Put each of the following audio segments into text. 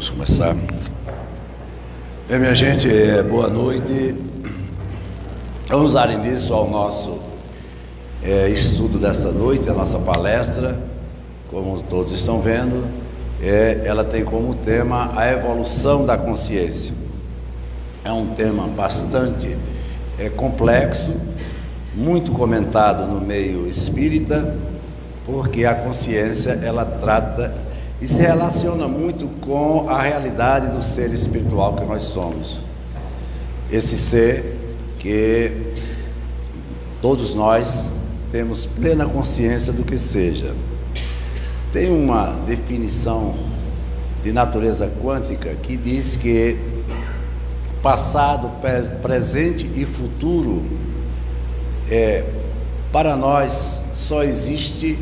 Vamos começar. Bem, minha gente, boa noite. Vamos dar início ao nosso estudo dessa noite, a nossa palestra. Como todos estão vendo, ela tem como tema a evolução da consciência. É um tema bastante complexo, muito comentado no meio espírita, porque a consciência ela trata e se relaciona muito com a realidade do ser espiritual que nós somos. Esse ser que todos nós temos plena consciência do que seja. Tem uma definição de natureza quântica que diz que passado, presente e futuro para nós só existe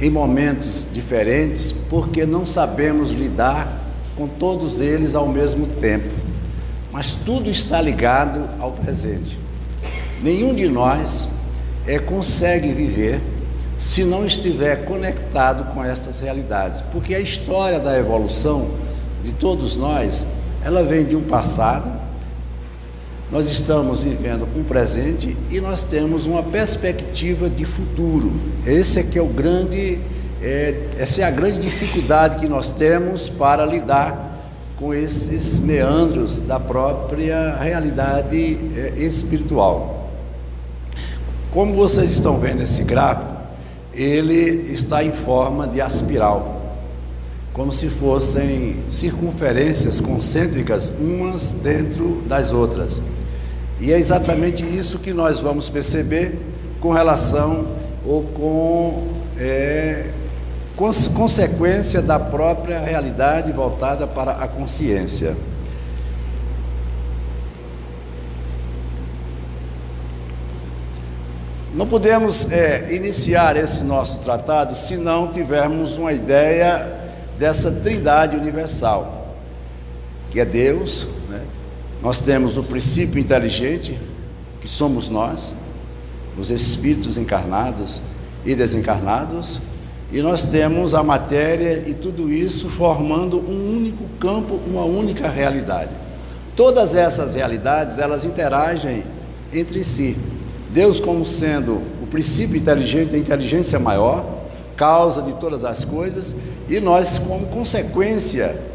em momentos diferentes, porque não sabemos lidar com todos eles ao mesmo tempo, mas tudo está ligado ao presente. Nenhum de nós consegue viver se não estiver conectado com essas realidades, porque a história da evolução de todos nós, ela vem de um passado. Nós estamos vivendo um presente e nós temos uma perspectiva de futuro. Essa é a grande dificuldade que nós temos para lidar com esses meandros da própria realidade espiritual. Como vocês estão vendo esse gráfico, ele está em forma de espiral, como se fossem circunferências concêntricas umas dentro das outras. E é exatamente isso que nós vamos perceber com relação ou com consequência da própria realidade voltada para a consciência. Não podemos iniciar esse nosso tratado se não tivermos uma ideia dessa trindade universal, que é Deus, né? Nós temos o princípio inteligente, que somos nós, os espíritos encarnados e desencarnados, e nós temos a matéria e tudo isso formando um único campo, uma única realidade. Todas essas realidades, elas interagem entre si. Deus como sendo o princípio inteligente, a inteligência maior, causa de todas as coisas, e nós como consequência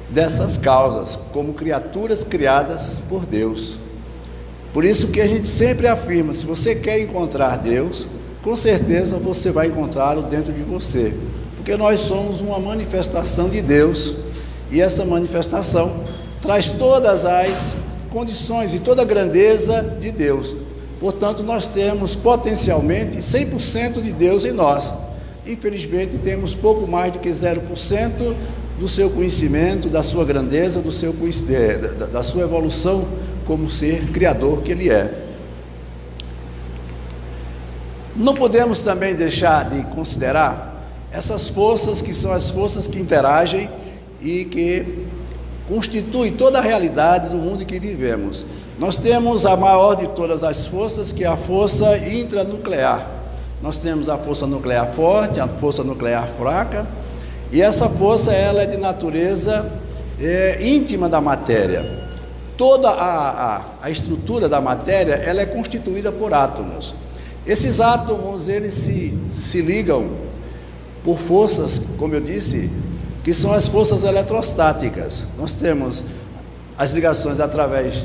dessas causas, como criaturas criadas por Deus. Por isso que a gente sempre afirma, se você quer encontrar Deus, com certeza você vai encontrá-lo dentro de você, porque nós somos uma manifestação de Deus, e essa manifestação traz todas as condições e toda a grandeza de Deus. Portanto, nós temos potencialmente 100% de Deus em nós. Infelizmente, temos pouco mais do que 0% do seu conhecimento, da sua grandeza, da sua evolução como ser criador que Ele é. Não podemos também deixar de considerar essas forças que são as forças que interagem e que constituem toda a realidade do mundo em que vivemos. Nós temos a maior de todas as forças, que é a força intranuclear. Nós temos a força nuclear forte, a força nuclear fraca, e essa força ela é de natureza íntima da matéria. Toda a estrutura da matéria ela é constituída por átomos. Esses átomos eles se ligam por forças, como eu disse, que são as forças eletrostáticas. Nós temos as ligações através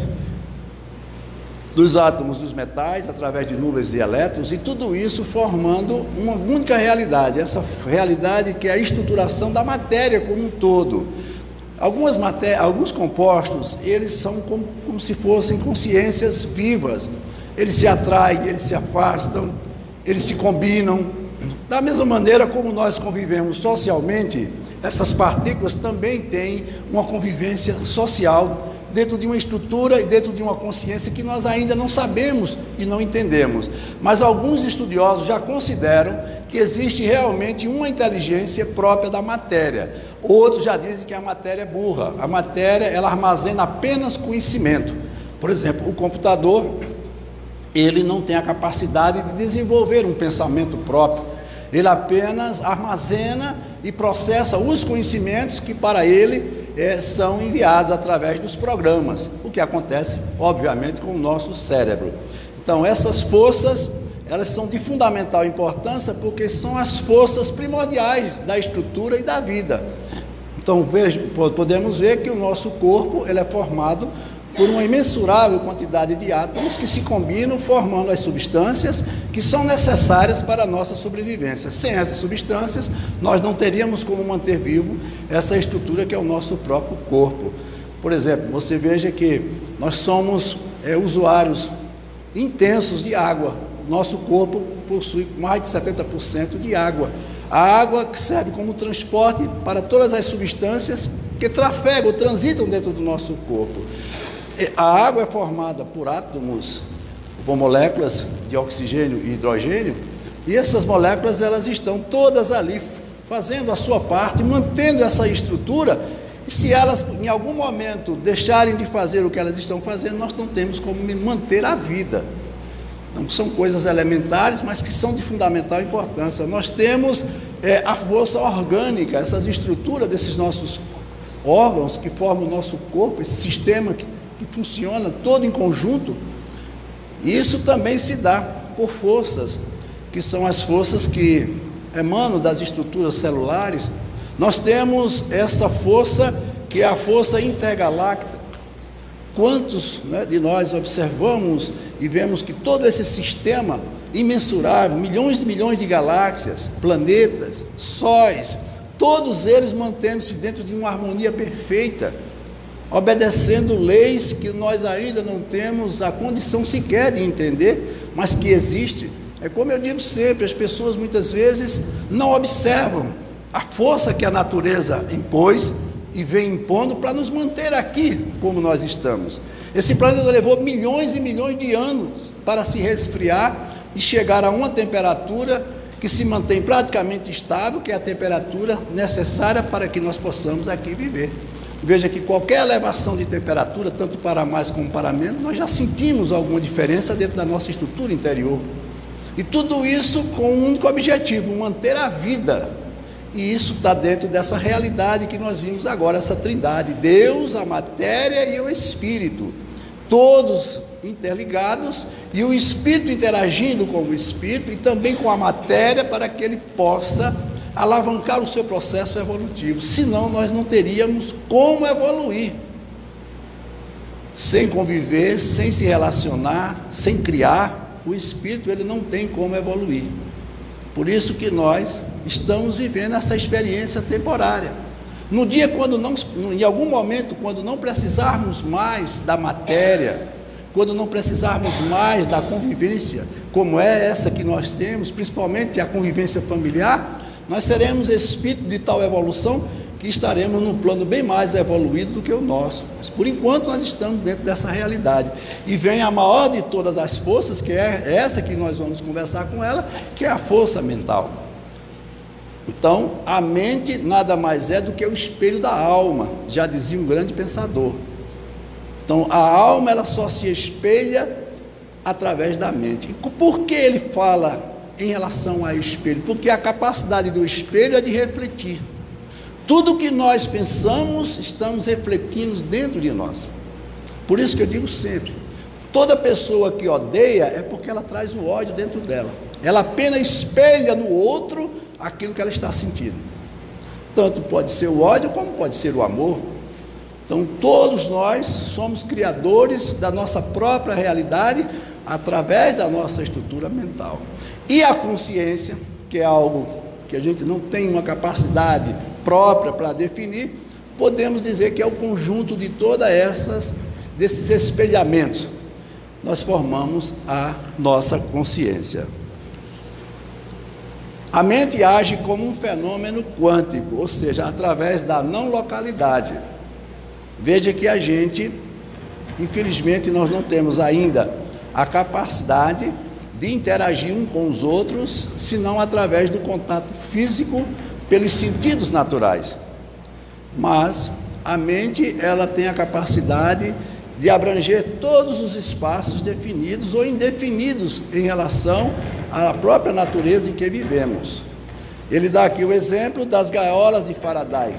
dos átomos dos metais, através de nuvens de elétrons, e tudo isso formando uma única realidade, essa realidade que é a estruturação da matéria como um todo. Alguns compostos, eles são como se fossem consciências vivas, eles se atraem, eles se afastam, eles se combinam. Da mesma maneira como nós convivemos socialmente, essas partículas também têm uma convivência social dentro de uma estrutura e dentro de uma consciência que nós ainda não sabemos e não entendemos. Mas alguns estudiosos já consideram que existe realmente uma inteligência própria da matéria. Outros já dizem que a matéria é burra. A matéria, ela armazena apenas conhecimento. Por exemplo, o computador, ele não tem a capacidade de desenvolver um pensamento próprio. Ele apenas armazena e processa os conhecimentos que para ele são enviados através dos programas, o que acontece, obviamente, com o nosso cérebro. Então, essas forças, elas são de fundamental importância, porque são as forças primordiais da estrutura e da vida. Então, podemos ver que o nosso corpo ele é formado por uma imensurável quantidade de átomos que se combinam, formando as substâncias que são necessárias para a nossa sobrevivência. Sem essas substâncias, nós não teríamos como manter vivo essa estrutura que é o nosso próprio corpo. Por exemplo, você veja que nós somos usuários intensos de água. Nosso corpo possui mais de 70% de água. A água que serve como transporte para todas as substâncias que trafegam, transitam dentro do nosso corpo. A água é formada por átomos, por moléculas de oxigênio e hidrogênio, e essas moléculas elas estão todas ali fazendo a sua parte, mantendo essa estrutura, e se elas em algum momento deixarem de fazer o que elas estão fazendo, nós não temos como manter a vida. Então, são coisas elementares, mas que são de fundamental importância. Nós temos a força orgânica, essas estruturas desses nossos órgãos que formam o nosso corpo, esse sistema que funciona todo em conjunto. Isso também se dá por forças, que são as forças que emanam das estruturas celulares. Nós temos essa força, que é a força intergaláctica. Quantos de nós observamos e vemos que todo esse sistema imensurável, milhões de galáxias, planetas, sóis, todos eles mantendo-se dentro de uma harmonia perfeita, obedecendo leis que nós ainda não temos a condição sequer de entender, mas que existe. É como eu digo sempre, as pessoas muitas vezes não observam a força que a natureza impôs e vem impondo para nos manter aqui como nós estamos. Esse planeta levou milhões e milhões de anos para se resfriar e chegar a uma temperatura que se mantém praticamente estável, que é a temperatura necessária para que nós possamos aqui viver. Veja que qualquer elevação de temperatura, tanto para mais como para menos, nós já sentimos alguma diferença dentro da nossa estrutura interior. E tudo isso com um único objetivo, manter a vida. E isso está dentro dessa realidade que nós vimos agora, essa trindade: Deus, a matéria e o Espírito, todos interligados, e o Espírito interagindo com o Espírito e também com a matéria, para que ele possa alavancar o seu processo evolutivo. Senão nós não teríamos como evoluir. Sem conviver, sem se relacionar, sem criar, o Espírito ele não tem como evoluir. Por isso que nós estamos vivendo essa experiência temporária. No dia quando não, em algum momento, quando não precisarmos mais da matéria, quando não precisarmos mais da convivência, como é essa que nós temos, principalmente a convivência familiar, nós seremos espírito de tal evolução que estaremos num plano bem mais evoluído do que o nosso. Mas por enquanto nós estamos dentro dessa realidade. E vem a maior de todas as forças, que é essa que nós vamos conversar com ela, que é a força mental. Então, a mente nada mais é do que o espelho da alma, já dizia um grande pensador. Então, a alma ela só se espelha através da mente. E por que ele fala em relação ao espelho? Porque a capacidade do espelho é de refletir. Tudo que nós pensamos, estamos refletindo dentro de nós. Por isso que eu digo sempre, toda pessoa que odeia é porque ela traz o ódio dentro dela. Ela apenas espelha no outro aquilo que ela está sentindo. Tanto pode ser o ódio, como pode ser o amor. Então, todos nós somos criadores da nossa própria realidade através da nossa estrutura mental. E a consciência, que é algo que a gente não tem uma capacidade própria para definir, podemos dizer que é o conjunto de desses espelhamentos. Nós formamos a nossa consciência. A mente age como um fenômeno quântico, ou seja, através da não localidade. Veja que a gente, infelizmente, nós não temos ainda a capacidade de interagir um com os outros, senão através do contato físico pelos sentidos naturais. Mas a mente, ela tem a capacidade de abranger todos os espaços definidos ou indefinidos em relação à própria natureza em que vivemos. Ele dá aqui o exemplo das gaiolas de Faraday.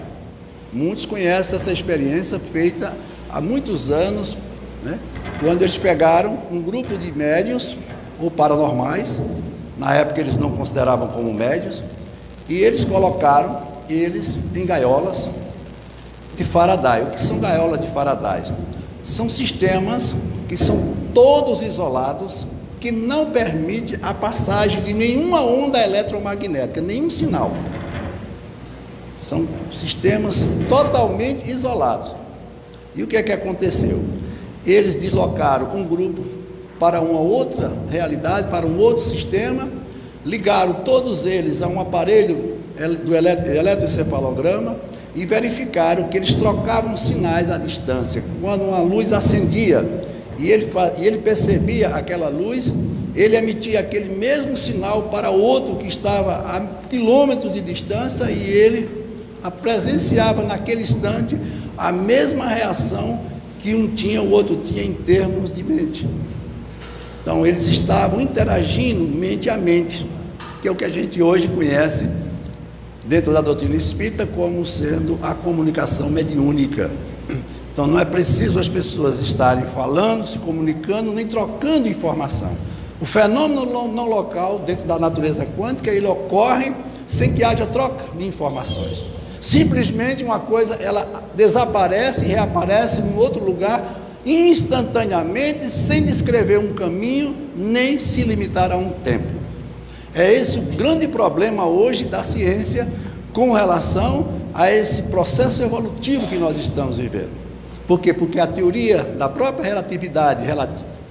Muitos conhecem essa experiência feita há muitos anos, né? Quando eles pegaram um grupo de médiuns ou paranormais, na época eles não consideravam como médiuns, e eles colocaram eles em gaiolas de Faraday. O que são gaiolas de Faraday? São sistemas que são todos isolados, que não permite a passagem de nenhuma onda eletromagnética, nenhum sinal. São sistemas totalmente isolados. E o que é que aconteceu? Eles deslocaram um grupo para uma outra realidade, para um outro sistema, ligaram todos eles a um aparelho do eletroencefalograma e verificaram que eles trocavam sinais à distância. Quando uma luz acendia e ele percebia aquela luz, ele emitia aquele mesmo sinal para outro que estava a quilômetros de distância e ele presenciava naquele instante a mesma reação que um tinha, o outro tinha em termos de mente. Então eles estavam interagindo mente a mente, que é o que a gente hoje conhece dentro da doutrina espírita como sendo a comunicação mediúnica. Então não é preciso as pessoas estarem falando, se comunicando, nem trocando informação. O fenômeno não local dentro da natureza quântica, ele ocorre sem que haja troca de informações. Simplesmente uma coisa, ela desaparece e reaparece em outro lugar instantaneamente, sem descrever um caminho, nem se limitar a um tempo. É esse o grande problema hoje da ciência com relação a esse processo evolutivo que nós estamos vivendo. Por quê? Porque a teoria da própria relatividade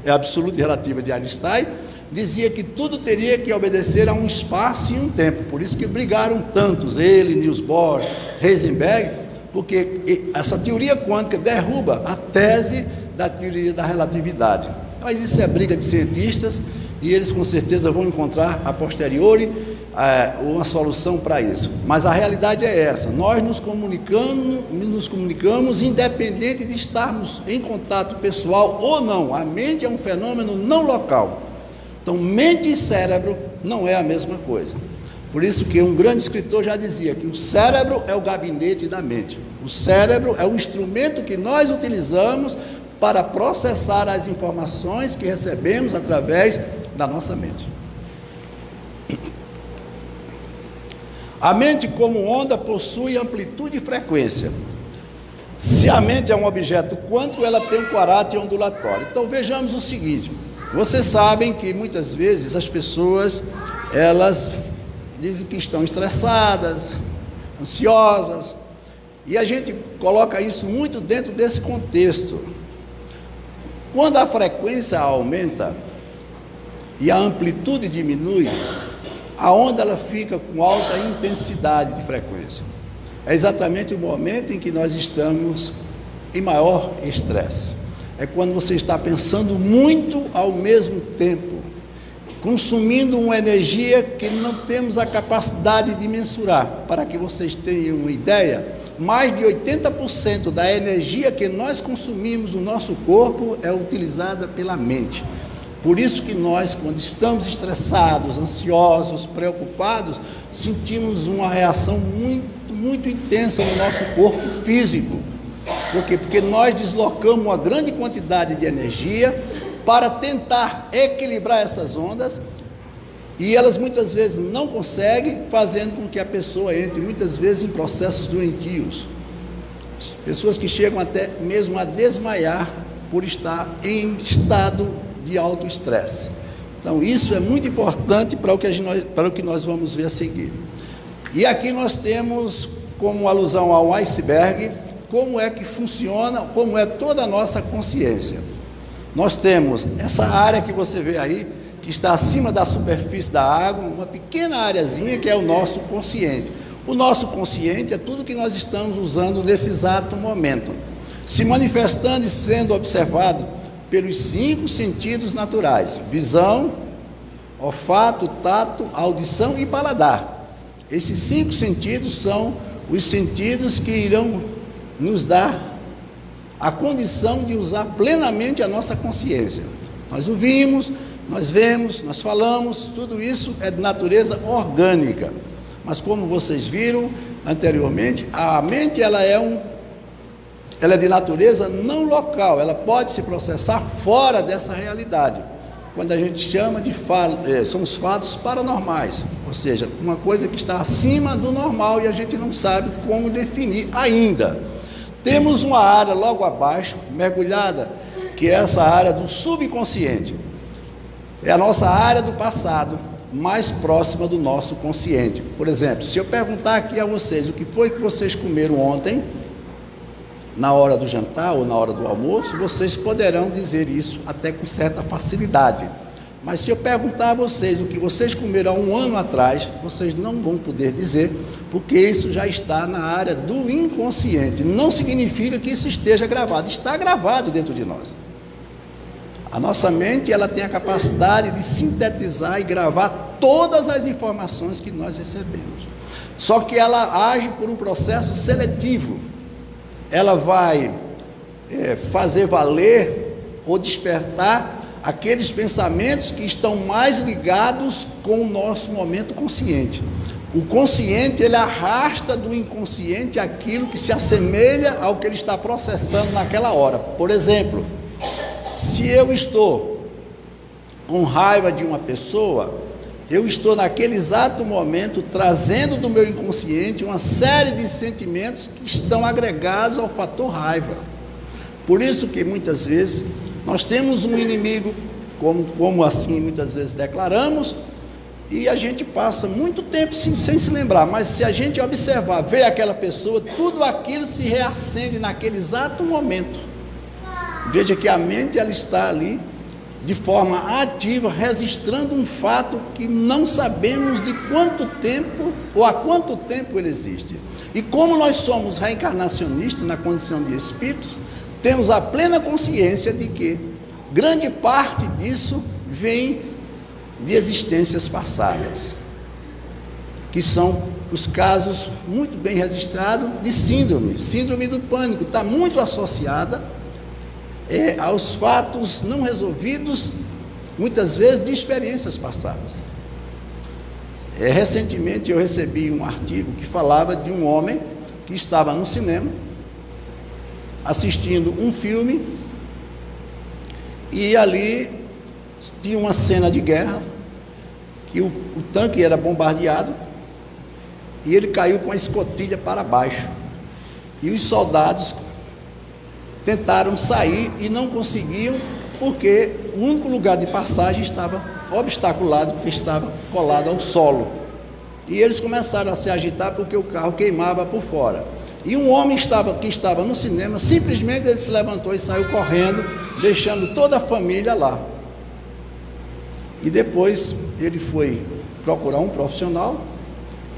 absoluta e relativa de Einstein dizia que tudo teria que obedecer a um espaço e um tempo. Por isso que brigaram tantos, ele, Niels Bohr, Heisenberg, porque essa teoria quântica derruba a tese da teoria da relatividade. Mas isso é briga de cientistas e eles com certeza vão encontrar a posteriori uma solução para isso. Mas a realidade é essa: nós nos comunicamos independente de estarmos em contato pessoal ou não. A mente é um fenômeno não local. Então, mente e cérebro não é a mesma coisa. Por isso que um grande escritor já dizia que o cérebro é o gabinete da mente. O cérebro é o instrumento que nós utilizamos para processar as informações que recebemos através da nossa mente. A mente, como onda, possui amplitude e frequência. Se a mente é um objeto quântico, ela tem um caráter ondulatório. Então vejamos o seguinte: vocês sabem que muitas vezes as pessoas, elas dizem que estão estressadas, ansiosas, e a gente coloca isso muito dentro desse contexto. Quando a frequência aumenta e a amplitude diminui, a onda ela fica com alta intensidade de frequência. É exatamente o momento em que nós estamos em maior estresse. É quando você está pensando muito ao mesmo tempo, consumindo uma energia que não temos a capacidade de mensurar. Para que vocês tenham uma ideia, mais de 80% da energia que nós consumimos no nosso corpo é utilizada pela mente. Por isso que nós, quando estamos estressados, ansiosos, preocupados, sentimos uma reação muito intensa no nosso corpo físico. Por quê? Porque nós deslocamos uma grande quantidade de energia para tentar equilibrar essas ondas e elas muitas vezes não conseguem, fazendo com que a pessoa entre muitas vezes em processos doentios. Pessoas que chegam até mesmo a desmaiar por estar em estado de alto estresse. Então isso é muito importante para o que nós vamos ver a seguir. E aqui nós temos como alusão ao iceberg como é que funciona, como é toda a nossa consciência. Nós temos essa área que você vê aí, que está acima da superfície da água, uma pequena areazinha que é o nosso consciente. O nosso consciente é tudo que nós estamos usando nesse exato momento, se manifestando e sendo observado pelos 5 sentidos naturais: visão, olfato, tato, audição e paladar. Esses 5 sentidos são os sentidos que irão nos dar a condição de usar plenamente a nossa consciência. Nós ouvimos, nós vemos, nós falamos, tudo isso é de natureza orgânica. Mas como vocês viram, anteriormente, a mente ela é de natureza não local, ela pode se processar fora dessa realidade, quando a gente chama de são os fatos paranormais, ou seja, uma coisa que está acima do normal e a gente não sabe como definir ainda. Temos uma área logo abaixo, mergulhada, que é essa área do subconsciente. É a nossa área do passado, mais próxima do nosso consciente. Por exemplo, se eu perguntar aqui a vocês o que foi que vocês comeram ontem, na hora do jantar ou na hora do almoço, vocês poderão dizer isso até com certa facilidade. Mas se eu perguntar a vocês o que vocês comeram há um ano atrás, vocês não vão poder dizer, porque isso já está na área do inconsciente. Não significa que isso esteja gravado, está gravado dentro de nós. A nossa mente, ela tem a capacidade de sintetizar e gravar todas as informações que nós recebemos. Só que ela age por um processo seletivo. Ela vai fazer valer ou despertar aqueles pensamentos que estão mais ligados com o nosso momento consciente. O consciente, ele arrasta do inconsciente aquilo que se assemelha ao que ele está processando naquela hora. Por exemplo, se eu estou com raiva de uma pessoa, eu estou naquele exato momento trazendo do meu inconsciente uma série de sentimentos que estão agregados ao fator raiva. Por isso que muitas vezes nós temos um inimigo, como assim muitas vezes declaramos, e a gente passa muito tempo sem se lembrar, mas se a gente observar, ver aquela pessoa, tudo aquilo se reacende naquele exato momento. Veja que a mente, ela está ali de forma ativa, registrando um fato que não sabemos de quanto tempo ou há quanto tempo ele existe. E como nós somos reencarnacionistas na condição de espíritos, temos a plena consciência de que grande parte disso vem de existências passadas, que são os casos muito bem registrados de síndrome do pânico, está muito associada aos fatos não resolvidos, muitas vezes de experiências passadas. Recentemente eu recebi um artigo que falava de um homem que estava no cinema, assistindo um filme, e ali tinha uma cena de guerra, que o tanque era bombardeado, e ele caiu com a escotilha para baixo, e os soldados tentaram sair e não conseguiam, porque o único lugar de passagem estava obstaculado, porque estava colado ao solo. E eles começaram a se agitar porque o carro queimava por fora. E um homem que estava no cinema, simplesmente ele se levantou e saiu correndo, deixando toda a família lá. E depois ele foi procurar um profissional,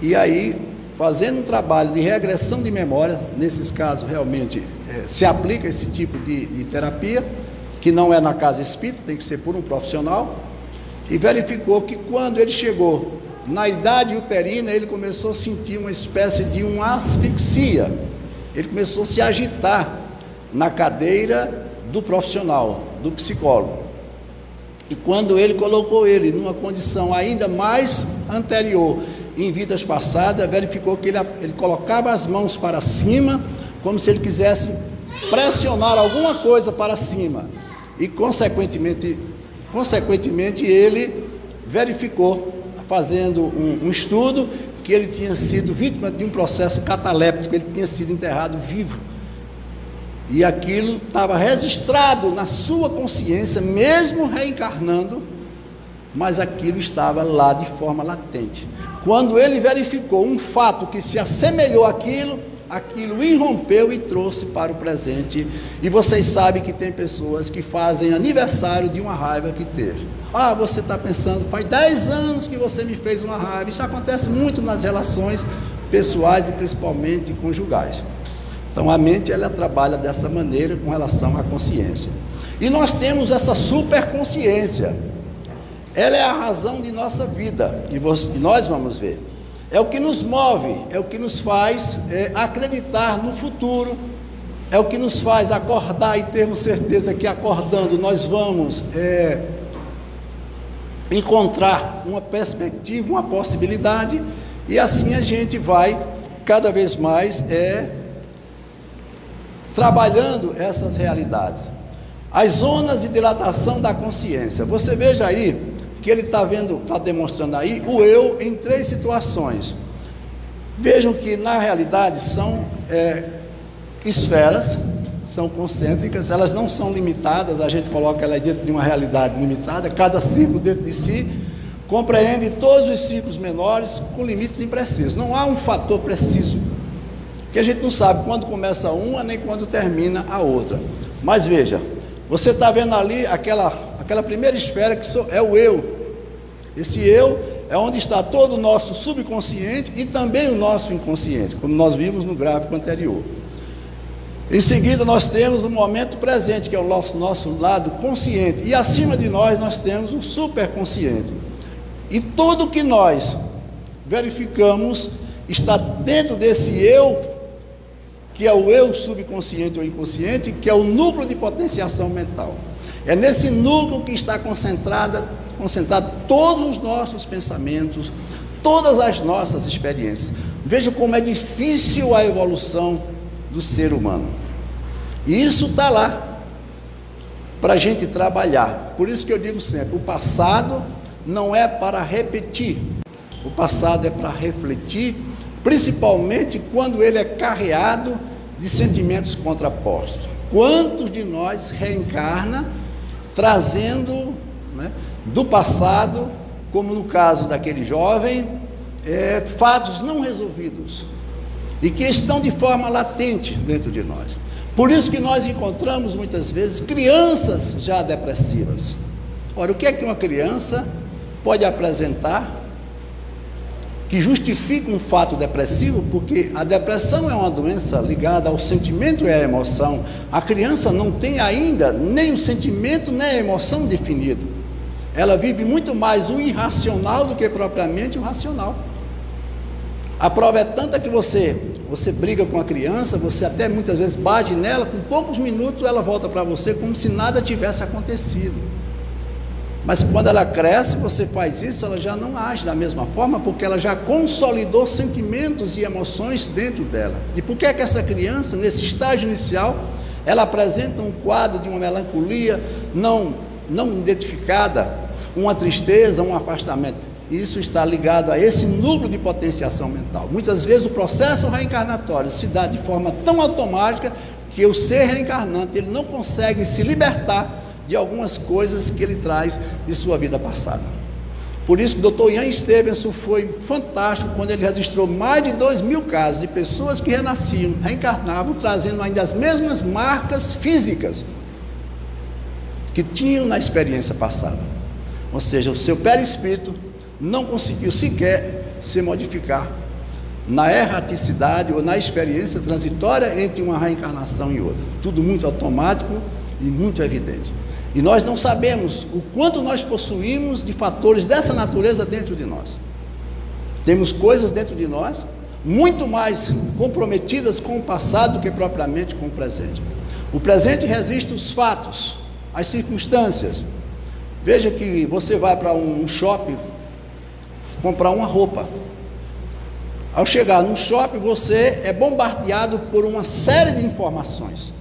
e aí, fazendo um trabalho de regressão de memória, nesses casos realmente se aplica esse tipo de terapia, que não é na casa espírita, tem que ser por um profissional, e verificou que quando ele chegou na idade uterina, ele começou a sentir uma espécie de uma asfixia, ele começou a se agitar na cadeira do profissional, do psicólogo. E quando ele colocou ele numa condição ainda mais anterior, em vidas passadas, verificou que ele colocava as mãos para cima, como se ele quisesse pressionar alguma coisa para cima. E consequentemente ele verificou, fazendo um estudo, que ele tinha sido vítima de um processo cataléptico, ele tinha sido enterrado vivo. E aquilo estava registrado na sua consciência, mesmo reencarnando, mas aquilo estava lá de forma latente. Quando ele verificou um fato que se assemelhou àquilo, aquilo irrompeu e trouxe para o presente. E vocês sabem que tem pessoas que fazem aniversário de uma raiva que teve. Ah, você está pensando, faz 10 anos que você me fez uma raiva. Isso acontece muito nas relações pessoais e principalmente conjugais. Então a mente, ela trabalha dessa maneira com relação à consciência. E nós temos essa superconsciência. Ela é a razão de nossa vida, e nós vamos ver. É o que nos move, é o que nos faz acreditar no futuro, é o que nos faz acordar e termos certeza que acordando nós vamos encontrar uma perspectiva, uma possibilidade, e assim a gente vai cada vez mais trabalhando essas realidades. As zonas de dilatação da consciência. Você veja aí que ele está demonstrando aí o eu em 3 situações. Vejam que na realidade são esferas, são concêntricas, elas não são limitadas, a gente coloca ela dentro de uma realidade limitada, cada círculo dentro de si compreende todos os círculos menores com limites imprecisos. Não há um fator preciso, que a gente não sabe quando começa uma nem quando termina a outra. Mas veja, você está vendo ali aquela primeira esfera que é o eu. Esse eu é onde está todo o nosso subconsciente e também o nosso inconsciente, como nós vimos no gráfico anterior. Em seguida nós temos o momento presente, que é o nosso lado consciente, e acima de nós temos o superconsciente. E tudo que nós verificamos está dentro desse eu, que é o eu subconsciente ou inconsciente, que é o núcleo de potenciação mental. É nesse núcleo que está concentrado todos os nossos pensamentos, todas as nossas experiências. Veja como é difícil a evolução do ser humano. E isso está lá para a gente trabalhar. Por isso que eu digo sempre, o passado não é para repetir, o passado é para refletir, principalmente quando ele é carreado de sentimentos contrapostos. Quantos de nós reencarna trazendo, do passado, como no caso daquele jovem, fatos não resolvidos e que estão de forma latente dentro de nós. Por isso que nós encontramos muitas vezes crianças já depressivas. Ora, o que é que uma criança pode apresentar que justifica um fato depressivo? Porque a depressão é uma doença ligada ao sentimento e à emoção. A criança não tem ainda nem o sentimento nem a emoção definido. Ela vive muito mais o irracional do que propriamente o racional. A prova é tanta que você briga com a criança, você até muitas vezes bate nela, com poucos minutos ela volta para você como se nada tivesse acontecido. Mas quando ela cresce, você faz isso, ela já não age da mesma forma, porque ela já consolidou sentimentos e emoções dentro dela. E por que é que essa criança, nesse estágio inicial, ela apresenta um quadro de uma melancolia não identificada, uma tristeza, um afastamento? Isso está ligado a esse núcleo de potenciação mental. Muitas vezes o processo reencarnatório se dá de forma tão automática que o ser reencarnante ele não consegue se libertar de algumas coisas que ele traz de sua vida passada. Por isso que o Dr. Ian Stevenson foi fantástico quando ele registrou mais de 2.000 casos de pessoas que renasciam, reencarnavam, trazendo ainda as mesmas marcas físicas que tinham na experiência passada. Ou seja, o seu perispírito não conseguiu sequer se modificar na erraticidade ou na experiência transitória entre uma reencarnação e outra. Tudo muito automático e muito evidente. E nós não sabemos o quanto nós possuímos de fatores dessa natureza dentro de nós. Temos coisas dentro de nós muito mais comprometidas com o passado do que propriamente com o presente. O presente resiste os fatos, as circunstâncias. Veja que você vai para um shopping comprar uma roupa. Ao chegar no shopping, você é bombardeado por uma série de informações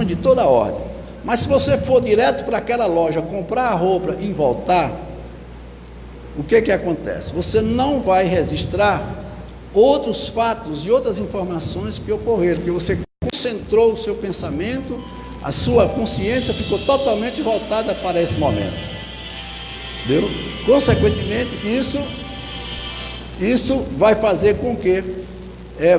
de toda a ordem. Mas se você for direto para aquela loja, comprar a roupa e voltar, o que acontece? Você não vai registrar outros fatos e outras informações que ocorreram, porque você concentrou o seu pensamento, a sua consciência ficou totalmente voltada para esse momento. Entendeu? Consequentemente, isso vai fazer com que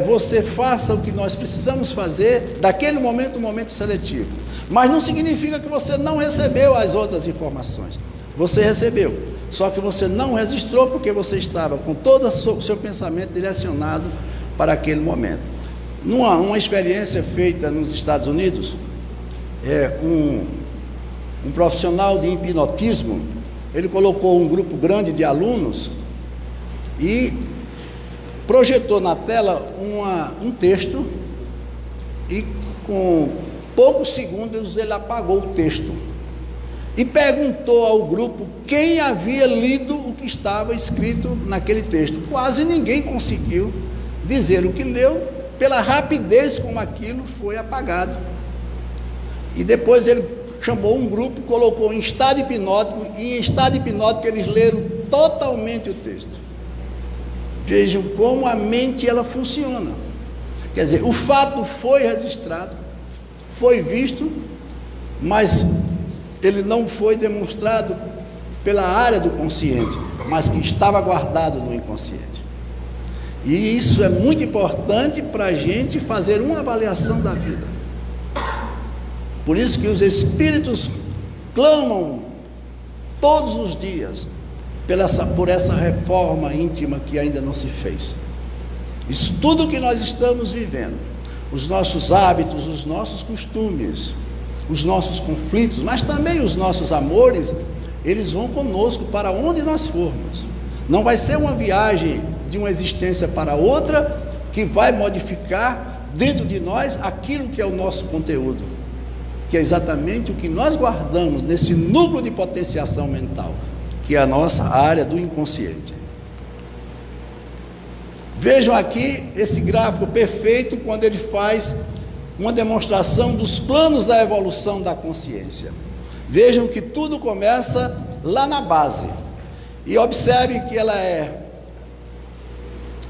você faça o que nós precisamos fazer daquele momento, um momento seletivo. Mas não significa que você não recebeu as outras informações. Você recebeu, só que você não registrou porque você estava com todo o seu pensamento direcionado para aquele momento. Uma experiência feita nos Estados Unidos, um profissional de hipnotismo, ele colocou um grupo grande de alunos e projetou na tela um texto e com poucos segundos ele apagou o texto. e perguntou ao grupo quem havia lido o que estava escrito naquele texto. Quase ninguém conseguiu dizer o que leu, pela rapidez como aquilo foi apagado. E depois ele chamou um grupo, colocou em estado hipnótico, e em estado hipnótico eles leram totalmente o texto. Vejam como a mente ela funciona. Quer dizer, o fato foi registrado, foi visto, mas ele não foi demonstrado pela área do consciente, mas que estava guardado no inconsciente. E isso é muito importante para a gente fazer uma avaliação da vida. Por isso que os espíritos clamam todos os dias por essa reforma íntima que ainda não se fez. Isso tudo que nós estamos vivendo, os nossos hábitos, os nossos costumes, os nossos conflitos, mas também os nossos amores, eles vão conosco para onde nós formos. Não vai ser uma viagem de uma existência para outra que vai modificar dentro de nós aquilo que é o nosso conteúdo, que é exatamente o que nós guardamos nesse núcleo de potenciação mental, que é a nossa área do inconsciente. Vejam aqui esse gráfico perfeito quando ele faz uma demonstração dos planos da evolução da consciência. Vejam que tudo começa lá na base, e observe que ela é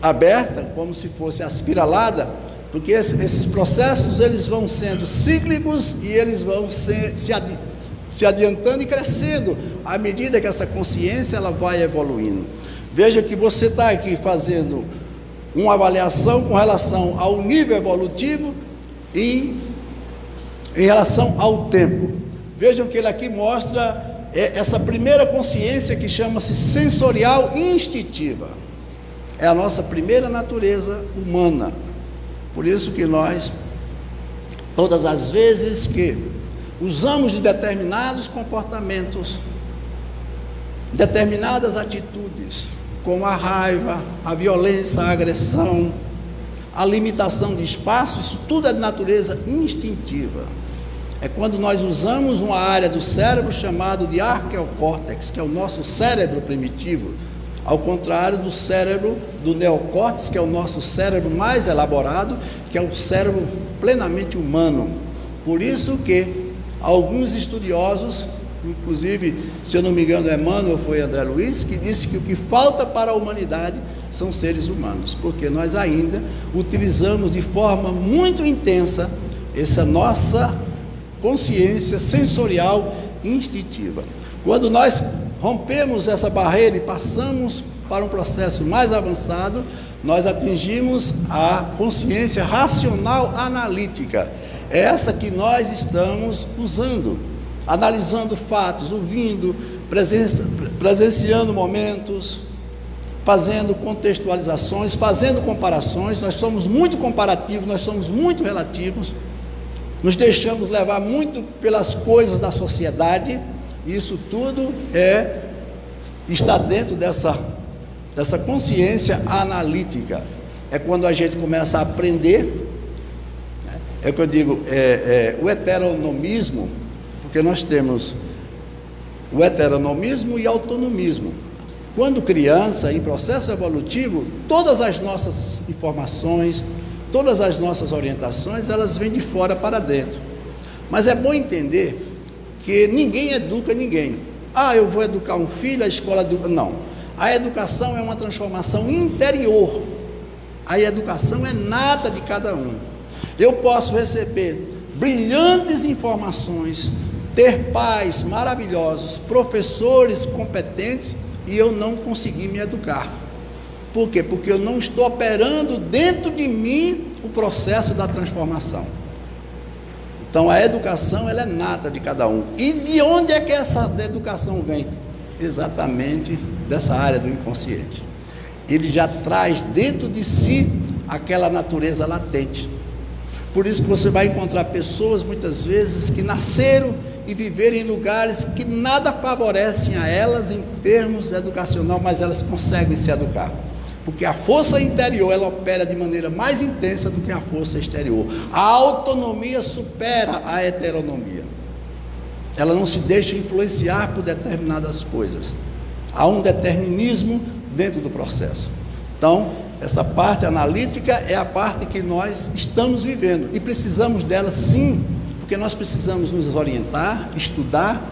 aberta, como se fosse aspiralada, porque esses processos eles vão sendo cíclicos e eles vão se adiantando e crescendo à medida que essa consciência ela vai evoluindo. Veja que você está aqui fazendo uma avaliação com relação ao nível evolutivo e em relação ao tempo. Vejam que ele aqui mostra essa primeira consciência que chama-se sensorial instintiva. É a nossa primeira natureza humana. Por isso que nós, todas as vezes que usamos de determinados comportamentos, determinadas atitudes, como a raiva, a violência, a agressão, a limitação de espaço, isso tudo é de natureza instintiva. É quando nós usamos uma área do cérebro chamado de arqueocórtex, que é o nosso cérebro primitivo, ao contrário do cérebro do neocórtex, que é o nosso cérebro mais elaborado, que é o cérebro plenamente humano. Por isso que alguns estudiosos, inclusive, se eu não me engano, Emmanuel foi André Luiz, que disse que o que falta para a humanidade são seres humanos, porque nós ainda utilizamos de forma muito intensa essa nossa consciência sensorial instintiva. Quando nós rompemos essa barreira e passamos para um processo mais avançado, nós atingimos a consciência racional analítica. É essa que nós estamos usando, analisando fatos, ouvindo, presenciando momentos, fazendo contextualizações, fazendo comparações. Nós somos muito comparativos, nós somos muito relativos, nos deixamos levar muito pelas coisas da sociedade. Isso tudo está dentro dessa consciência analítica. É quando a gente começa a aprender, é o que eu digo, o heteronomismo, porque nós temos o heteronomismo e autonomismo. Quando criança, em processo evolutivo, todas as nossas informações, todas as nossas orientações, elas vêm de fora para dentro. Mas é bom entender que ninguém educa ninguém. Eu vou educar um filho, a escola educa. Não. A educação é uma transformação interior. A educação é nata de cada um. Eu posso receber brilhantes informações, ter pais maravilhosos, professores competentes, e eu não conseguir me educar. Por quê? Porque eu não estou operando dentro de mim o processo da transformação. Então a educação ela é nata de cada um. E de onde é que essa educação vem? Exatamente dessa área do inconsciente. Ele já traz dentro de si aquela natureza latente. Por isso que você vai encontrar pessoas muitas vezes que nasceram e viveram em lugares que nada favorecem a elas em termos educacional, mas elas conseguem se educar. Porque a força interior, ela opera de maneira mais intensa do que a força exterior. A autonomia supera a heteronomia. ela não se deixa influenciar por determinadas coisas. Há um determinismo dentro do processo. Então, essa parte analítica é a parte que nós estamos vivendo e precisamos dela sim, porque nós precisamos nos orientar, estudar,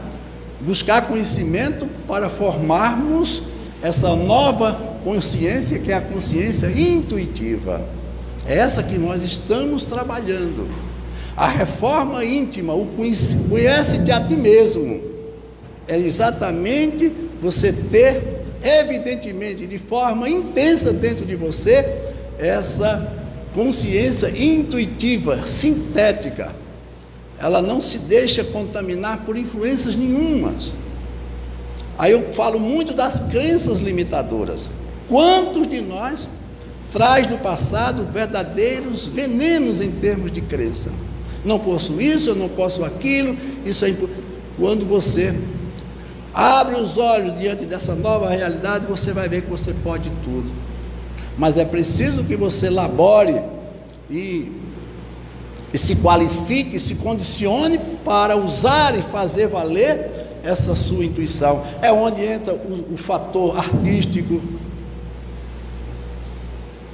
buscar conhecimento para formarmos essa nova consciência, que é a consciência intuitiva. É essa que nós estamos trabalhando. A reforma íntima, o conhece-te a ti mesmo, é exatamente você ter, evidentemente, de forma intensa dentro de você, essa consciência intuitiva, sintética. Ela não se deixa contaminar por influências nenhumas. Aí eu falo muito das crenças limitadoras. Quantos de nós traz do passado verdadeiros venenos em termos de crença? Não posso isso, eu não posso aquilo, isso é importante. Quando você abre os olhos diante dessa nova realidade, você vai ver que você pode tudo. Mas é preciso que você labore e se qualifique, se condicione para usar e fazer valer essa sua intuição. É onde entra o fator artístico,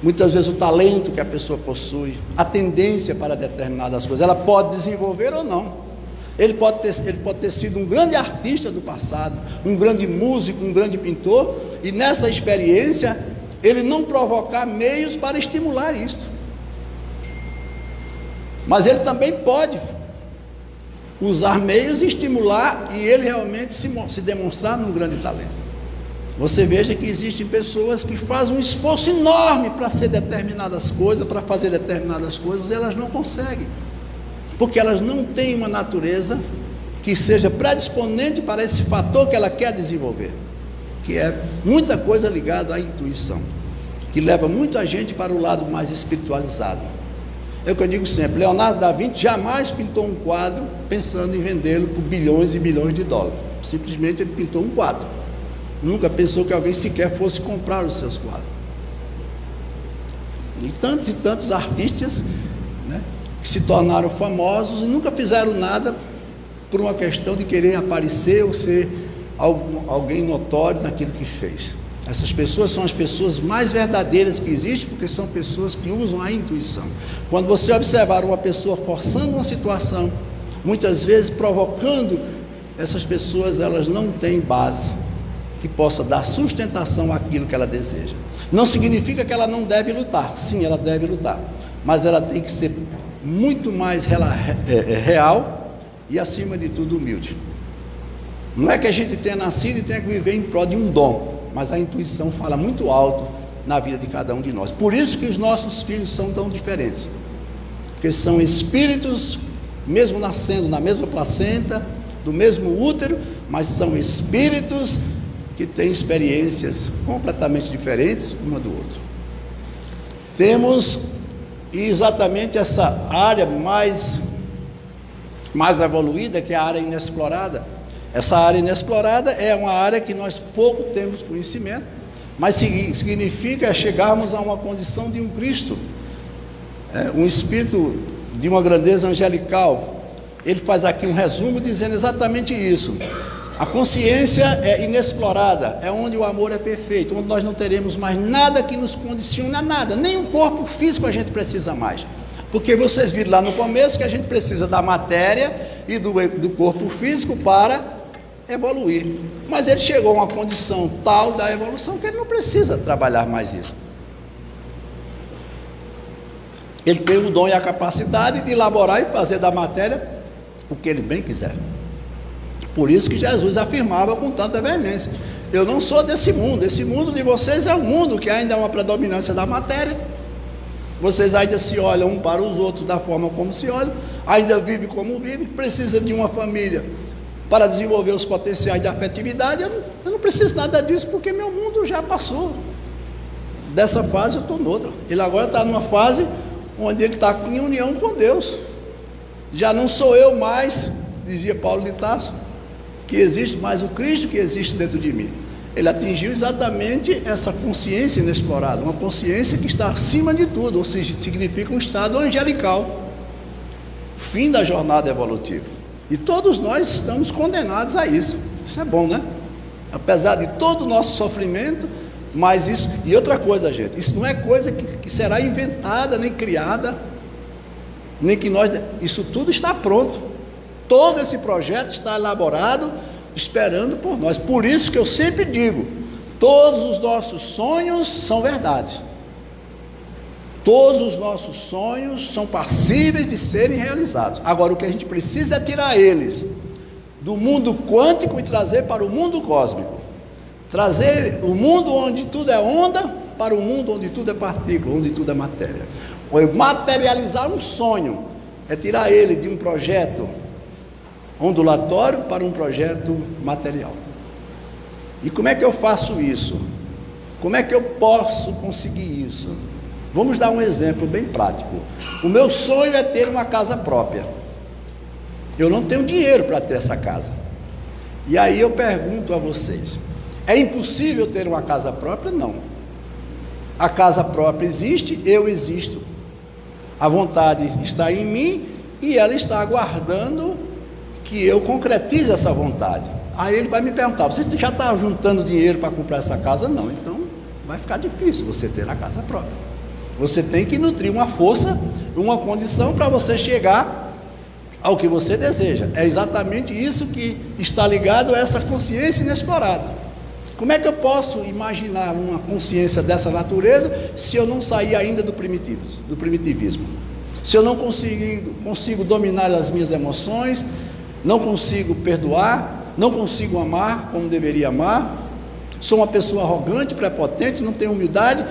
muitas vezes o talento que a pessoa possui, a tendência para determinadas coisas. Ela pode desenvolver ou não. Ele pode ter sido um grande artista do passado, um grande músico, um grande pintor, e nessa experiência ele não provocar meios para estimular isto. Mas ele também pode usar meios e estimular, e ele realmente se demonstrar num grande talento. Você veja que existem pessoas que fazem um esforço enorme para ser determinadas coisas, para fazer determinadas coisas, e elas não conseguem, porque elas não têm uma natureza que seja predisponente para esse fator que ela quer desenvolver, que é muita coisa ligada à intuição, que leva muita gente para o lado mais espiritualizado. É o que eu digo sempre: Leonardo da Vinci jamais pintou um quadro pensando em vendê-lo por bilhões e bilhões de dólares. Simplesmente ele pintou um quadro. Nunca pensou que alguém sequer fosse comprar os seus quadros. E tantos artistas, né, que se tornaram famosos e nunca fizeram nada por uma questão de querer aparecer ou ser alguém notório naquilo que fez. Essas pessoas são as pessoas mais verdadeiras que existem, porque são pessoas que usam a intuição. Quando você observar uma pessoa forçando uma situação, muitas vezes provocando, essas pessoas, elas não têm base que possa dar sustentação àquilo que ela deseja. Não significa que ela não deve lutar. Sim, ela deve lutar, mas ela tem que ser muito mais real e, acima de tudo, humilde. Não é que a gente tenha nascido e tenha que viver em prol de um dom, mas a intuição fala muito alto na vida de cada um de nós. Por isso que os nossos filhos são tão diferentes, porque são espíritos, mesmo nascendo na mesma placenta, do mesmo útero, mas são espíritos que têm experiências completamente diferentes uma do outro. Temos exatamente essa área mais evoluída, que é a área inexplorada. Essa área inexplorada é uma área que nós pouco temos conhecimento, mas significa chegarmos a uma condição de um Cristo, um espírito de uma grandeza angelical. Ele faz aqui um resumo dizendo exatamente isso. A consciência é inexplorada, é onde o amor é perfeito, onde nós não teremos mais nada que nos condicione a nada, nem o corpo físico a gente precisa mais. Porque vocês viram lá no começo que a gente precisa da matéria e do corpo físico para evoluir. Mas ele chegou a uma condição tal da evolução que ele não precisa trabalhar mais isso. Ele tem o dom e a capacidade de elaborar e fazer da matéria o que ele bem quiser. Por isso que Jesus afirmava com tanta veemência: eu não sou desse mundo, esse mundo de vocês é um mundo que ainda é uma predominância da matéria. Vocês ainda se olham um para os outros da forma como se olham, ainda vivem como vivem, precisa de uma família para desenvolver os potenciais de afetividade. Eu não preciso nada disso, porque meu mundo já passou. Dessa fase eu estou noutra. Ele agora está numa fase onde ele está em união com Deus. Já não sou eu mais, dizia Paulo de Tarso, que existe, mas o Cristo que existe dentro de mim. Ele atingiu exatamente essa consciência inexplorada, uma consciência que está acima de tudo, ou seja, significa um estado angelical, fim da jornada evolutiva. E todos nós estamos condenados a isso. Isso é bom, né? Apesar de todo o nosso sofrimento, mas isso... E outra coisa, gente, isso não é coisa que será inventada, nem criada, nem que nós... Isso tudo está pronto. Todo esse projeto está elaborado, esperando por nós. Por isso que eu sempre digo, todos os nossos sonhos são verdade. Todos os nossos sonhos são passíveis de serem realizados. Agora, o que a gente precisa é tirar eles do mundo quântico e trazer para o mundo cósmico. Trazer o mundo onde tudo é onda para o mundo onde tudo é partícula, onde tudo é matéria. Ou materializar um sonho é tirar ele de um projeto ondulatório para um projeto material. E como é que eu faço isso? Como é que eu posso conseguir isso? Vamos dar um exemplo bem prático. O meu sonho é ter uma casa própria. Eu não tenho dinheiro para ter essa casa. E aí eu pergunto a vocês: é impossível ter uma casa própria? Não. A casa própria existe, eu existo. A vontade está em mim e ela está aguardando que eu concretize essa vontade. Aí ele vai me perguntar: você já está juntando dinheiro para comprar essa casa? Não. Então vai ficar difícil você ter a casa própria. Você tem que nutrir uma força, uma condição para você chegar ao que você deseja. É exatamente isso que está ligado a essa consciência inexplorada. Como é que eu posso imaginar uma consciência dessa natureza se eu não sair ainda do primitivismo? Se eu não consigo dominar as minhas emoções, não consigo perdoar, não consigo amar como deveria amar, sou uma pessoa arrogante, prepotente, não tenho humildade.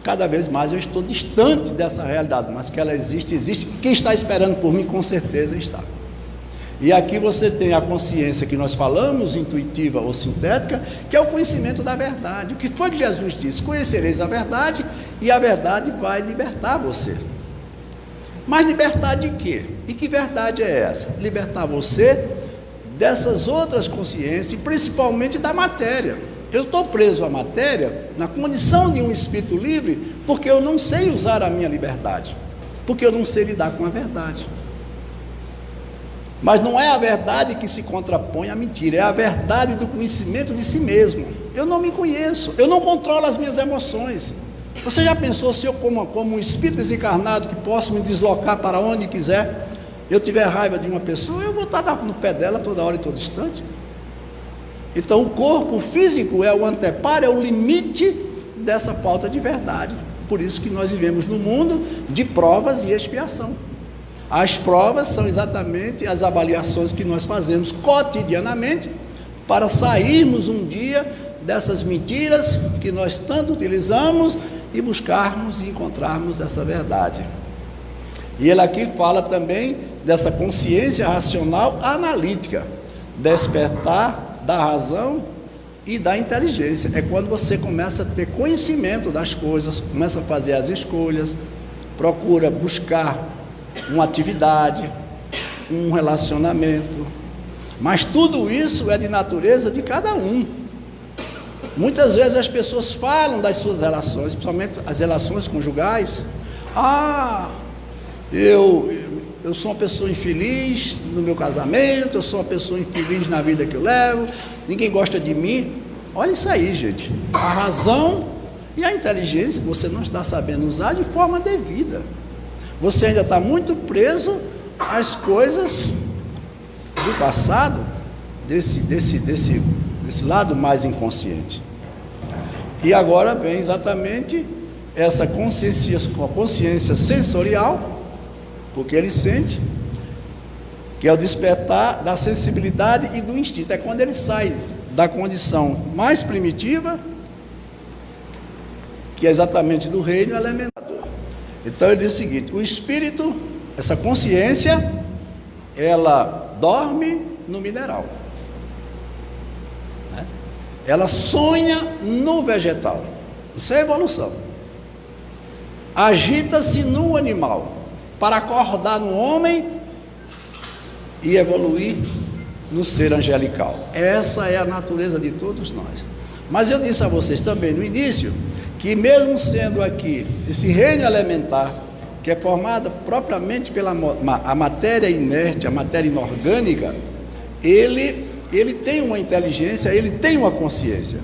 Cada vez mais eu estou distante dessa realidade, mas que ela existe, existe. Quem está esperando por mim, com certeza está. E aqui você tem a consciência que nós falamos, intuitiva ou sintética, que é o conhecimento da verdade. O que foi que Jesus disse? Conhecereis a verdade e a verdade vai libertar você. Mas libertar de quê? E que verdade é essa? Libertar você dessas outras consciências, e principalmente da matéria. Eu estou preso à matéria na condição de um espírito livre porque eu não sei usar a minha liberdade, porque eu não sei lidar com a verdade. Mas não é a verdade que se contrapõe à mentira, é a verdade do conhecimento de si mesmo. Eu não me conheço, eu não controlo as minhas emoções. Você já pensou se eu, como um espírito desencarnado, que posso me deslocar para onde quiser, eu tiver raiva de uma pessoa, eu vou estar no pé dela toda hora e todo instante? Então o corpo físico é o anteparo, é o limite dessa falta de verdade. Por isso que nós vivemos no mundo de provas e expiação. As provas são exatamente as avaliações que nós fazemos cotidianamente para sairmos um dia dessas mentiras que nós tanto utilizamos e buscarmos e encontrarmos essa verdade. E ele aqui fala também dessa consciência racional analítica, despertar da razão e da inteligência. É quando você começa a ter conhecimento das coisas, começa a fazer as escolhas, procura buscar uma atividade, um relacionamento. Mas tudo isso é de natureza de cada um. Muitas vezes as pessoas falam das suas relações, principalmente as relações conjugais. Eu sou uma pessoa infeliz no meu casamento, eu sou uma pessoa infeliz na vida que eu levo, ninguém gosta de mim. Olha isso aí, gente. A razão e a inteligência você não está sabendo usar de forma devida. Você ainda está muito preso às coisas do passado, desse lado mais inconsciente. E agora vem exatamente essa consciência sensorial, porque ele sente, que é o despertar da sensibilidade e do instinto. É quando ele sai da condição mais primitiva, que é exatamente do reino elementar. Então ele diz o seguinte: o espírito, essa consciência, ela dorme no mineral, né? Ela sonha no vegetal. Isso é evolução. Agita-se no animal para acordar no homem e evoluir no ser angelical. Essa é a natureza de todos nós. Mas eu disse a vocês também no início que, mesmo sendo aqui esse reino elementar, que é formada propriamente pela a matéria inerte, a matéria inorgânica, ele tem uma inteligência, ele tem uma consciência.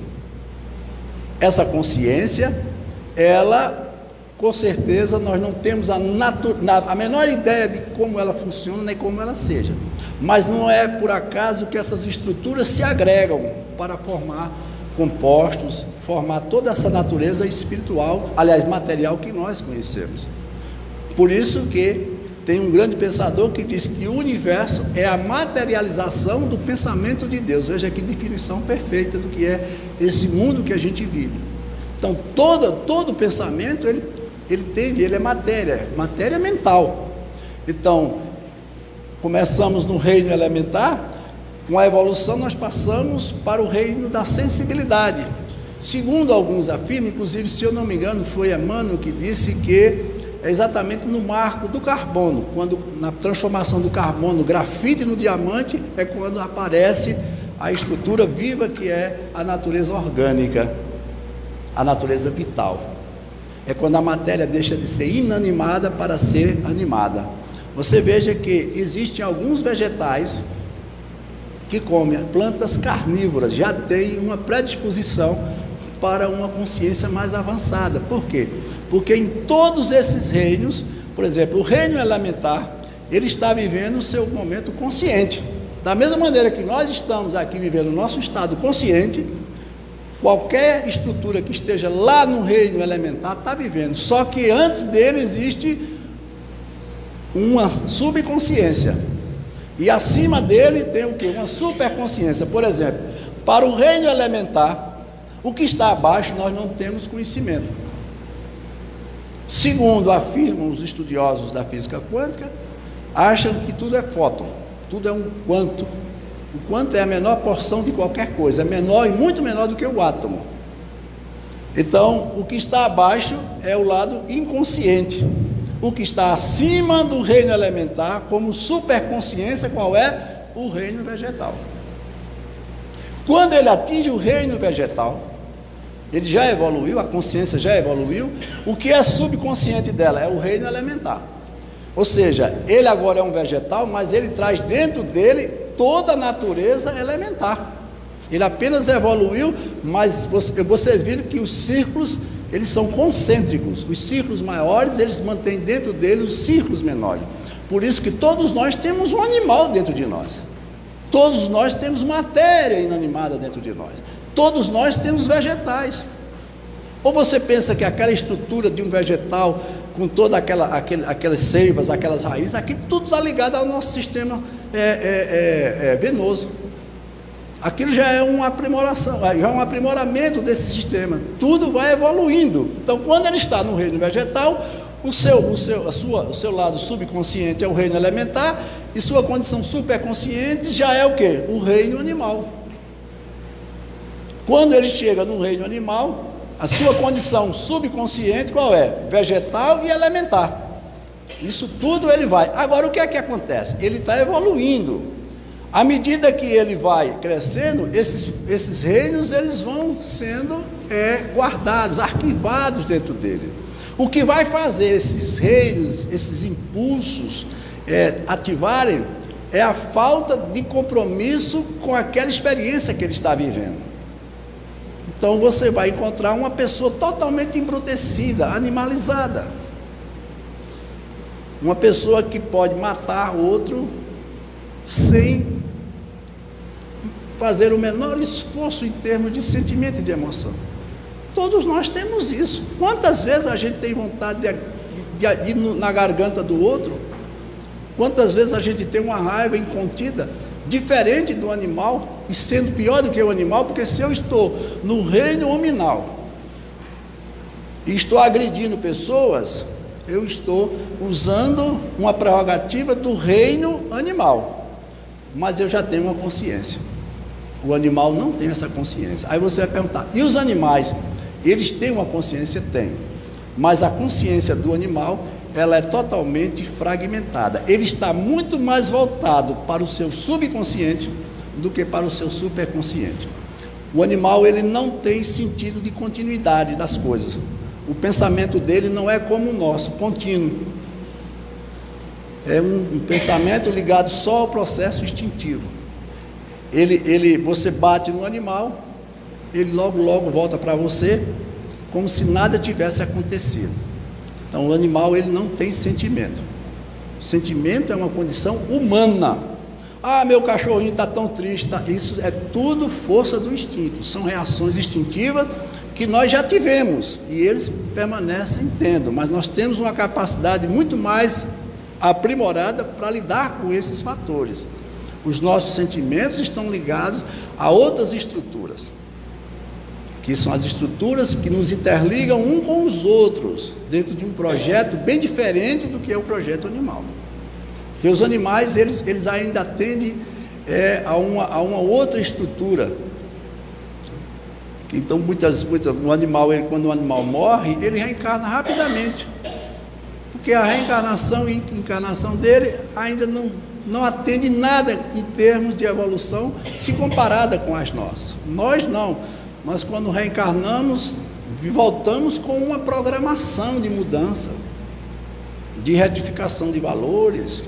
Essa consciência, ela, com certeza, nós não temos a menor ideia de como ela funciona, nem como ela seja. Mas não é por acaso que essas estruturas se agregam para formar compostos, formar toda essa natureza espiritual, aliás, material que nós conhecemos. Por isso que tem um grande pensador que diz que o universo é a materialização do pensamento de Deus. Veja que definição perfeita do que é esse mundo que a gente vive. Então, todo pensamento, ele é matéria mental. Então, começamos no reino elementar, com a evolução nós passamos para o reino da sensibilidade. Segundo alguns afirmam, inclusive, se eu não me engano, foi Emmanuel que disse que é exatamente no marco do carbono, quando na transformação do carbono, grafite no diamante, é quando aparece a estrutura viva que é a natureza orgânica, a natureza vital. É quando a matéria deixa de ser inanimada para ser animada. Você veja que existem alguns vegetais que comem plantas carnívoras, já tem uma predisposição para uma consciência mais avançada. Por quê? Porque em todos esses reinos, por exemplo, o reino elementar, ele está vivendo o seu momento consciente. Da mesma maneira que nós estamos aqui vivendo o nosso estado consciente, qualquer estrutura que esteja lá no reino elementar está vivendo. Só que antes dele existe uma subconsciência. E acima dele tem o quê? Uma superconsciência. Por exemplo, para o reino elementar, o que está abaixo nós não temos conhecimento. Segundo afirmam os estudiosos da física quântica, acham que tudo é fóton, tudo é um quanto. O quanto é a menor porção de qualquer coisa, é menor e muito menor do que o átomo. Então, o que está abaixo é o lado inconsciente. O que está acima do reino elementar, como superconsciência, qual é? O reino vegetal. Quando ele atinge o reino vegetal, ele já evoluiu, a consciência já evoluiu. O que é subconsciente dela? É o reino elementar. Ou seja, ele agora é um vegetal, mas ele traz dentro dele toda a natureza elementar. Ele apenas evoluiu, mas vocês viram que os círculos, eles são concêntricos. Os círculos maiores, eles mantêm dentro dele os círculos menores. Por isso que todos nós temos um animal dentro de nós. Todos nós temos matéria inanimada dentro de nós. Todos nós temos vegetais. Ou você pensa que aquela estrutura de um vegetal, com todas aquelas seivas, aquelas raízes, aquilo tudo está ligado ao nosso sistema venoso. Aquilo já é uma aprimoração, já é um aprimoramento desse sistema. Tudo vai evoluindo. Então, quando ele está no reino vegetal, o seu lado subconsciente é o reino elementar, e sua condição superconsciente já é o quê? O reino animal. Quando ele chega no reino animal, a sua condição subconsciente qual é? Vegetal e elementar. Isso tudo ele vai. Agora, o que é que acontece? Ele está evoluindo. À medida que ele vai crescendo, esses reinos eles vão sendo guardados, arquivados dentro dele. O que vai fazer esses reinos, esses impulsos ativarem, é a falta de compromisso com aquela experiência que ele está vivendo. Então você vai encontrar uma pessoa totalmente embrutecida, animalizada. Uma pessoa que pode matar outro sem fazer o menor esforço em termos de sentimento e de emoção. Todos nós temos isso. Quantas vezes a gente tem vontade de ir na garganta do outro? Quantas vezes a gente tem uma raiva incontida, diferente do animal, e sendo pior do que o animal, porque se eu estou no reino hominal e estou agredindo pessoas, eu estou usando uma prerrogativa do reino animal, mas eu já tenho uma consciência. O animal não tem essa consciência. Aí você vai perguntar, e os animais? Eles têm uma consciência? Tem. Mas a consciência do animal, ela é totalmente fragmentada. Ele está muito mais voltado para o seu subconsciente do que para o seu superconsciente. O animal, ele não tem sentido de continuidade das coisas. O pensamento dele não é como o nosso, contínuo. é um pensamento ligado só ao processo instintivo. Você bate no animal, ele logo volta para você, como se nada tivesse acontecido. Então o animal, ele não tem sentimento. O sentimento é uma condição humana. Ah, meu cachorrinho está tão triste. Isso é tudo força do instinto. São reações instintivas que nós já tivemos. E eles permanecem tendo. Mas nós temos uma capacidade muito mais aprimorada para lidar com esses fatores. Os nossos sentimentos estão ligados a outras estruturas, que são as estruturas que nos interligam um com os outros, dentro de um projeto bem diferente do que é o projeto animal. Porque os animais, eles ainda atendem a uma outra estrutura. Então, quando o animal morre, ele reencarna rapidamente. Porque a reencarnação e encarnação dele ainda não atende nada em termos de evolução, se comparada com as nossas. Nós não. Mas quando reencarnamos, voltamos com uma programação de mudança, de retificação de valores,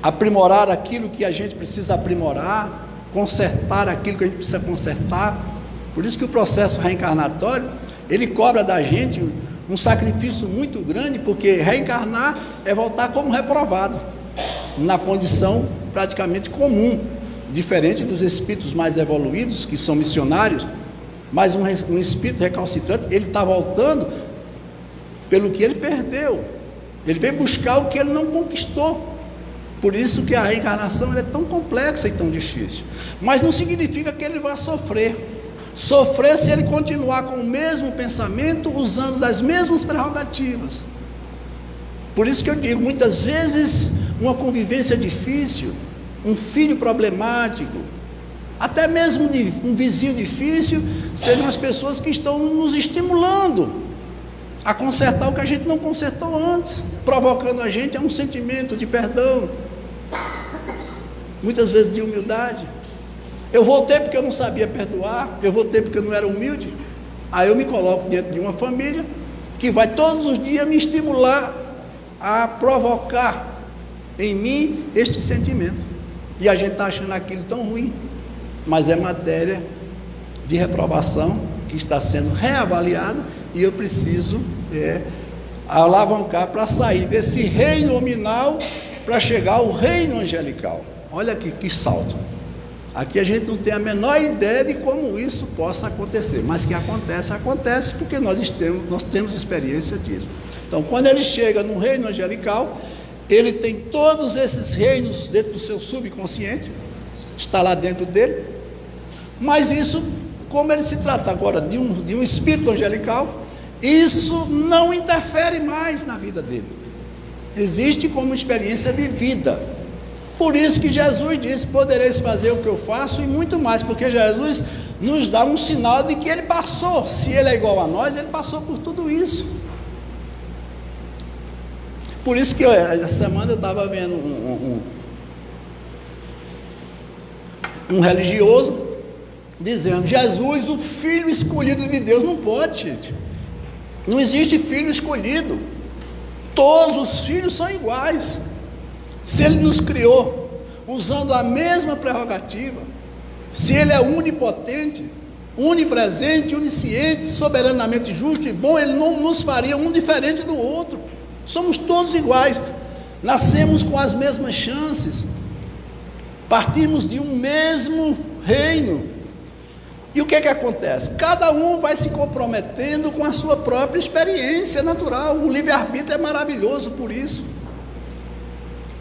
aprimorar aquilo que a gente precisa aprimorar, consertar aquilo que a gente precisa consertar. Por isso que o processo reencarnatório, ele cobra da gente um sacrifício muito grande, porque reencarnar é voltar como reprovado, na condição praticamente comum, diferente dos espíritos mais evoluídos, que são missionários. Mas um espírito recalcitrante, ele está voltando pelo que ele perdeu. Ele veio buscar o que ele não conquistou. Por isso que a reencarnação é tão complexa e tão difícil. Mas não significa que ele vai sofrer. Sofrer se ele continuar com o mesmo pensamento, usando das mesmas prerrogativas. Por isso que eu digo, muitas vezes, uma convivência difícil, um filho problemático, até mesmo um vizinho difícil, sejam as pessoas que estão nos estimulando a consertar o que a gente não consertou antes, provocando a gente a um sentimento de perdão, muitas vezes de humildade. Eu voltei porque eu não sabia perdoar, eu voltei porque eu não era humilde. Aí eu me coloco dentro de uma família que vai todos os dias me estimular a provocar em mim este sentimento. E a gente está achando aquilo tão ruim. Mas é matéria de reprovação que está sendo reavaliada e eu preciso alavancar para sair desse reino nominal para chegar ao reino angelical. Olha aqui que salto. Aqui a gente não tem a menor ideia de como isso possa acontecer, mas que acontece porque nós temos experiência disso. Então, quando ele chega no reino angelical, ele tem todos esses reinos dentro do seu subconsciente, está lá dentro dele, mas isso, como ele se trata agora de um espírito angelical, isso não interfere mais na vida dele, existe como experiência vivida. Por isso que Jesus disse, podereis fazer o que eu faço e muito mais, porque Jesus nos dá um sinal de que ele passou, se ele é igual a nós, ele passou por tudo isso. Por isso que essa semana eu estava vendo um religioso dizendo, Jesus, o filho escolhido de Deus. Não pode, gente, não existe filho escolhido, todos os filhos são iguais. Se ele nos criou usando a mesma prerrogativa, se ele é onipotente, onipresente, onisciente, soberanamente justo e bom, ele não nos faria um diferente do outro. Somos todos iguais, nascemos com as mesmas chances, partimos de um mesmo reino. E o que acontece? Cada um vai se comprometendo com a sua própria experiência natural. O livre-arbítrio é maravilhoso por isso.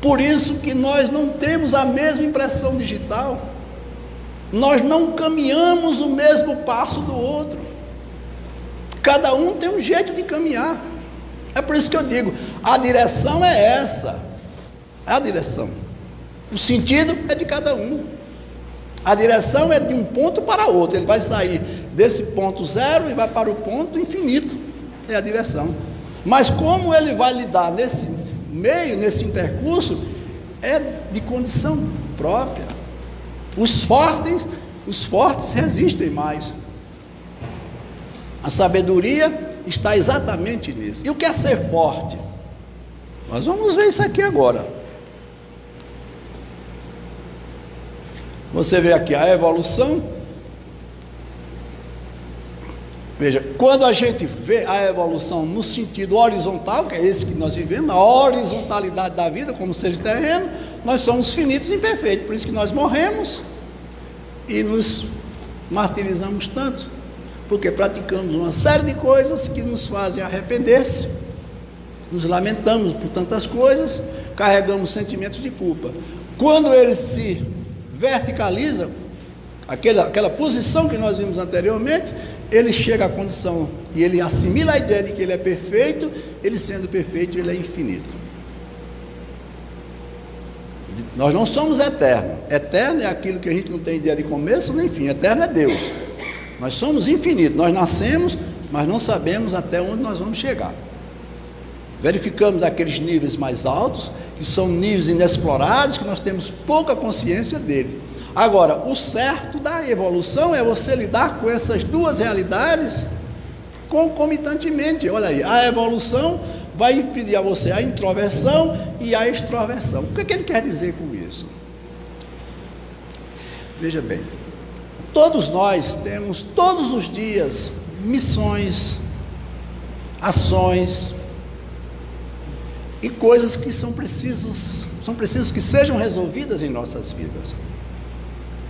Por isso que nós não temos a mesma impressão digital, nós não caminhamos o mesmo passo do outro, cada um tem um jeito de caminhar. É por isso que eu digo, a direção é essa, a direção, o sentido é de cada um, a direção é de um ponto para outro, ele vai sair desse ponto zero e vai para o ponto infinito, é a direção. Mas como ele vai lidar nesse meio, nesse intercurso, é de condição própria. Os fortes resistem mais. A sabedoria está exatamente nisso. E o que é ser forte? Nós vamos ver isso aqui agora. Você vê aqui a evolução. Veja, quando a gente vê a evolução no sentido horizontal, que é esse que nós vivemos, a horizontalidade da vida como seres terrenos, nós somos finitos e imperfeitos, por isso que nós morremos e nos martirizamos tanto, porque praticamos uma série de coisas que nos fazem arrepender-se, nos lamentamos por tantas coisas, carregamos sentimentos de culpa. Quando ele se verticaliza, aquela posição que nós vimos anteriormente, ele chega à condição e ele assimila a ideia de que ele é perfeito. Ele sendo perfeito, ele é infinito. Nós não somos eternos. Eterno é aquilo que a gente não tem ideia de começo nem fim. Eterno é Deus. Nós somos infinitos. Nós nascemos, mas não sabemos até onde nós vamos chegar. Verificamos aqueles níveis mais altos, que são níveis inexplorados, que nós temos pouca consciência dele. Agora, o certo da evolução é você lidar com essas duas realidades concomitantemente. Olha aí, a evolução vai impedir a você a introversão e a extroversão. O que é que ele quer dizer com isso? Veja bem, todos nós temos todos os dias missões, ações e coisas que são precisas que sejam resolvidas em nossas vidas.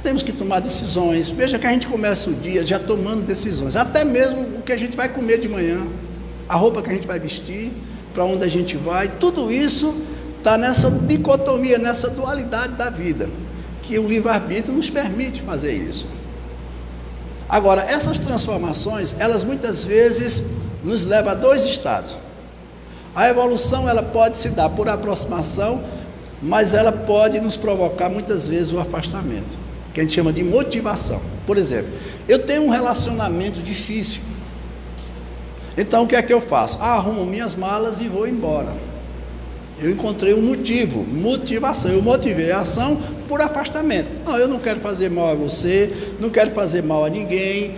Temos que tomar decisões. Veja que a gente começa o dia já tomando decisões, até mesmo o que a gente vai comer de manhã, a roupa que a gente vai vestir, para onde a gente vai. Tudo isso está nessa dicotomia, nessa dualidade da vida, que o livre-arbítrio nos permite fazer isso. Agora, essas transformações, elas muitas vezes nos levam a dois estados. A evolução, ela pode se dar por aproximação, mas ela pode nos provocar muitas vezes o afastamento, que a gente chama de motivação. Por exemplo, eu tenho um relacionamento difícil, então o que é que eu faço? Arrumo minhas malas e vou embora. Eu encontrei um motivo, motivação, eu motivei a ação por afastamento. Não, eu não quero fazer mal a você, não quero fazer mal a ninguém.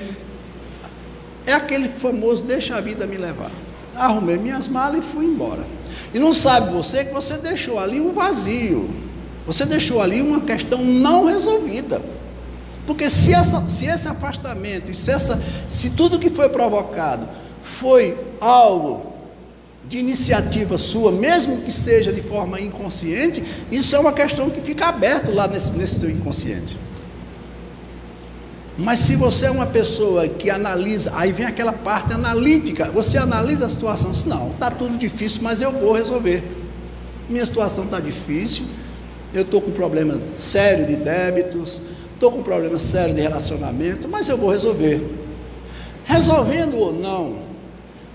É aquele famoso deixa a vida me levar. Arrumei minhas malas e fui embora. E não sabe você que você deixou ali um vazio, você deixou ali uma questão não resolvida. Porque se esse afastamento, se tudo que foi provocado foi algo de iniciativa sua, mesmo que seja de forma inconsciente, isso é uma questão que fica aberto lá nesse seu inconsciente. Mas se você é uma pessoa que analisa, aí vem aquela parte analítica, você analisa a situação, diz, não, está tudo difícil, mas eu vou resolver. Minha situação está difícil, eu estou com problema sério de débitos, estou com problema sério de relacionamento, mas eu vou resolver. Resolvendo ou não,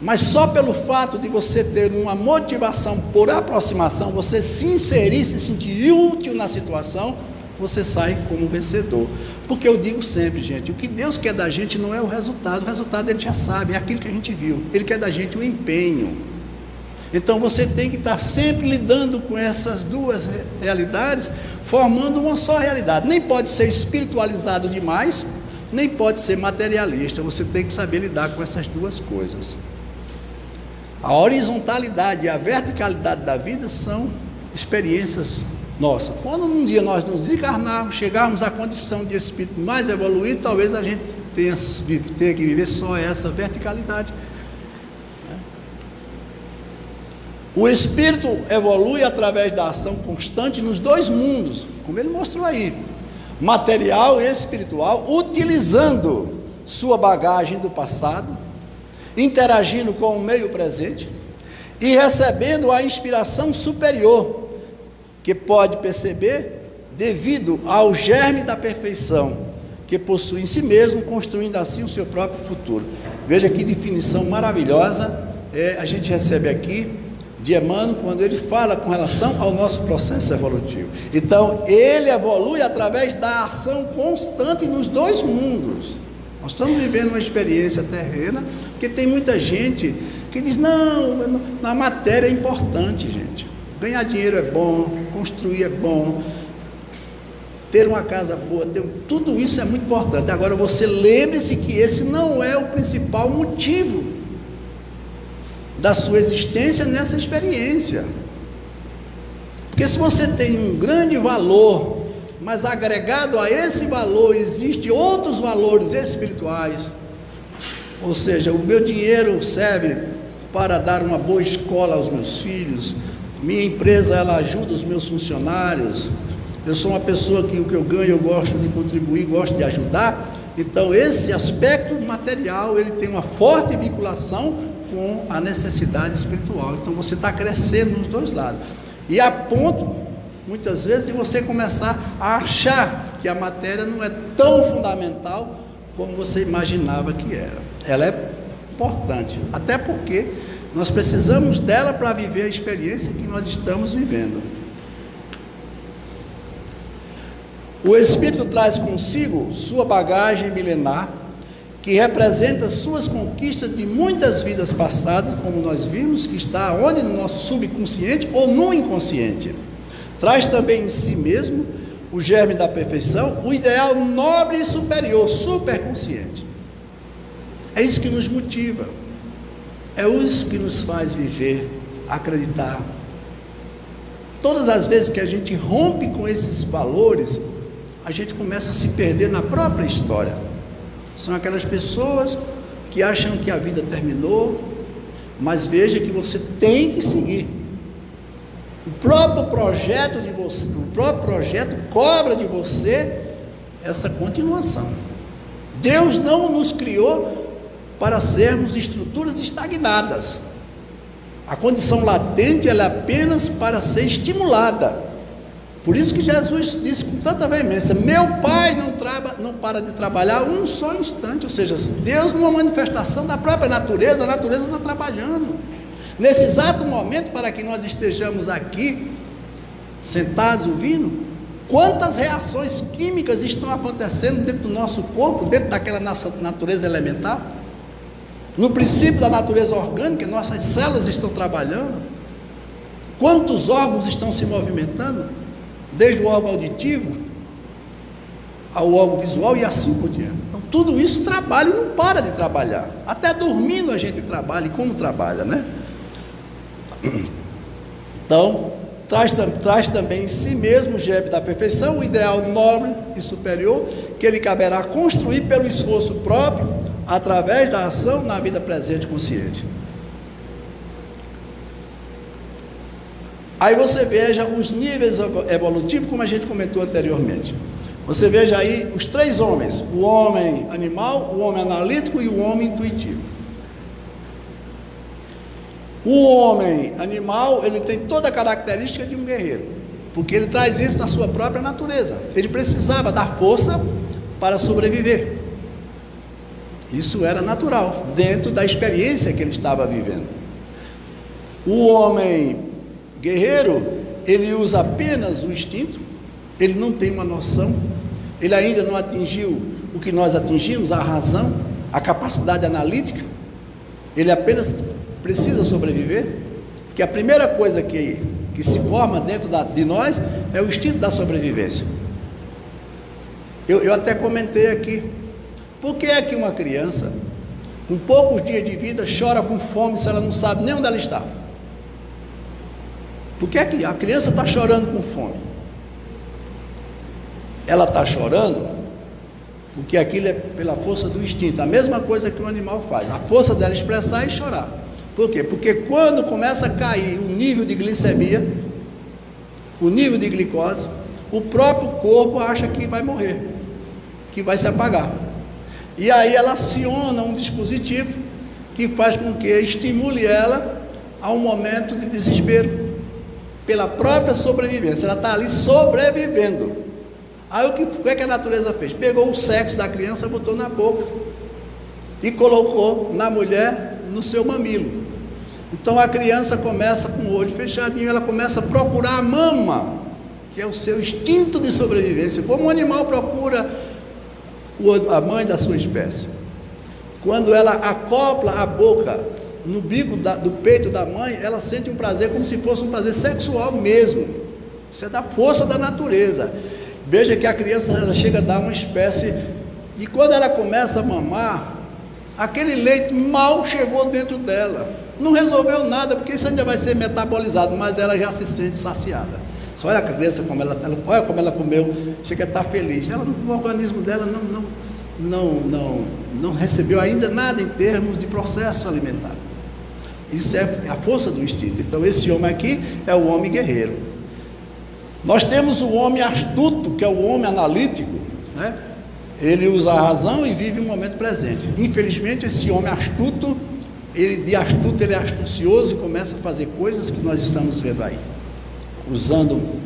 mas só pelo fato de você ter uma motivação por aproximação, você se inserir, se sentir útil na situação, você sai como vencedor. Porque eu digo sempre, gente, o que Deus quer da gente não é o resultado ele já sabe, é aquilo que a gente viu. Ele quer da gente o empenho. Então você tem que estar sempre lidando com essas duas realidades, formando uma só realidade. Nem pode ser espiritualizado demais, nem pode ser materialista. Você tem que saber lidar com essas duas coisas. A horizontalidade e a verticalidade da vida são experiências nossas. Quando um dia nós nos desencarnarmos, chegarmos à condição de espírito mais evoluído, talvez a gente tenha que viver só essa verticalidade. O espírito evolui através da ação constante nos dois mundos, como ele mostrou aí, material e espiritual, utilizando sua bagagem do passado, interagindo com o meio presente e recebendo a inspiração superior, que pode perceber devido ao germe da perfeição que possui em si mesmo, construindo assim o seu próprio futuro. Veja que definição maravilhosa a gente recebe aqui de Emmanuel, quando ele fala com relação ao nosso processo evolutivo. Então, ele evolui através da ação constante nos dois mundos. Nós estamos vivendo uma experiência terrena, porque tem muita gente que diz, não, na matéria é importante, gente. Ganhar dinheiro é bom, construir é bom, ter uma casa boa, tudo isso é muito importante. Agora, você lembre-se que esse não é o principal motivo da sua existência nessa experiência. Porque se você tem um grande valor, mas agregado a esse valor existem outros valores espirituais, ou seja, o meu dinheiro serve para dar uma boa escola aos meus filhos, minha empresa ela ajuda os meus funcionários, eu sou uma pessoa que o que eu ganho eu gosto de contribuir, gosto de ajudar. Então esse aspecto material ele tem uma forte vinculação com a necessidade espiritual. Então você está crescendo nos dois lados, e a ponto muitas vezes de você começar a achar que a matéria não é tão fundamental como você imaginava que era. Ela é importante, até porque nós precisamos dela para viver a experiência que nós estamos vivendo. O Espírito traz consigo sua bagagem milenar, que representa suas conquistas de muitas vidas passadas, como nós vimos, que está onde? No nosso subconsciente ou no inconsciente. Traz também em si mesmo o germe da perfeição, o ideal nobre e superior, superconsciente. É isso que nos motiva, é isso que nos faz viver, acreditar. Todas as vezes que a gente rompe com esses valores, a gente começa a se perder na própria história. São aquelas pessoas que acham que a vida terminou, mas veja que você tem que seguir. O próprio projeto de você, o próprio projeto cobra de você essa continuação. Deus não nos criou para sermos estruturas estagnadas. A condição latente ela é apenas para ser estimulada. Por isso que Jesus disse com tanta veemência: meu Pai não para de trabalhar um só instante. Ou seja, Deus, numa manifestação da própria natureza, a natureza está trabalhando. Nesse exato momento, para que nós estejamos aqui, sentados ouvindo, quantas reações químicas estão acontecendo dentro do nosso corpo, dentro daquela nossa natureza elementar? No princípio da natureza orgânica, nossas células estão trabalhando. Quantos órgãos estão se movimentando? Desde o órgão auditivo ao órgão visual e assim por diante. Então tudo isso trabalha e não para de trabalhar. Até dormindo a gente trabalha, e como trabalha, né? Então traz também em si mesmo o germe da perfeição, o ideal nobre e superior, que ele caberá construir pelo esforço próprio, através da ação na vida presente consciente. Aí você veja os níveis evolutivos, como a gente comentou anteriormente. Você veja aí os três homens: o homem animal, o homem analítico e o homem intuitivo. O homem animal, ele tem toda a característica de um guerreiro, porque ele traz isso na sua própria natureza. Ele precisava dar força para sobreviver. Isso era natural, dentro da experiência que ele estava vivendo. O homem guerreiro, ele usa apenas o instinto, ele não tem uma noção, ele ainda não atingiu o que nós atingimos, a razão, a capacidade analítica, ele apenas precisa sobreviver, porque a primeira coisa que se forma dentro de nós é o instinto da sobrevivência. Eu até comentei aqui, por que é que uma criança, com poucos dias de vida, chora com fome se ela não sabe nem onde ela está? Por que é que a criança está chorando com fome? Ela está chorando porque aquilo é pela força do instinto, a mesma coisa que o animal faz, a força dela expressar e chorar. Por quê? Porque quando começa a cair o nível de glicemia, o nível de glicose, o próprio corpo acha que vai morrer, que vai se apagar. E aí ela aciona um dispositivo que faz com que estimule ela a um momento de desespero, pela própria sobrevivência. Ela está ali sobrevivendo. Aí o que é que a natureza fez? Pegou o sexo da criança, botou na boca e colocou na mulher, no seu mamilo. Então a criança começa com o olho fechadinho, ela começa a procurar a mama, que é o seu instinto de sobrevivência, como um animal procura a mãe da sua espécie. Quando ela acopla a boca no bico do peito da mãe, ela sente um prazer como se fosse um prazer sexual mesmo. Isso é da força da natureza. Veja que a criança ela chega a dar uma espécie de, quando ela começa a mamar, aquele leite mal chegou dentro dela, não resolveu nada, porque isso ainda vai ser metabolizado, mas ela já se sente saciada. Você olha a criança como ela olha como ela comeu, chega a estar feliz. Ela, o organismo dela não recebeu ainda nada em termos de processo alimentar. Isso é a força do instinto. Então esse homem aqui é o homem guerreiro. Nós temos o homem astuto, que é o homem analítico, né? Ele usa a razão e vive o momento presente. Infelizmente esse homem astuto, ele é astucioso e começa a fazer coisas que nós estamos vendo aí, usando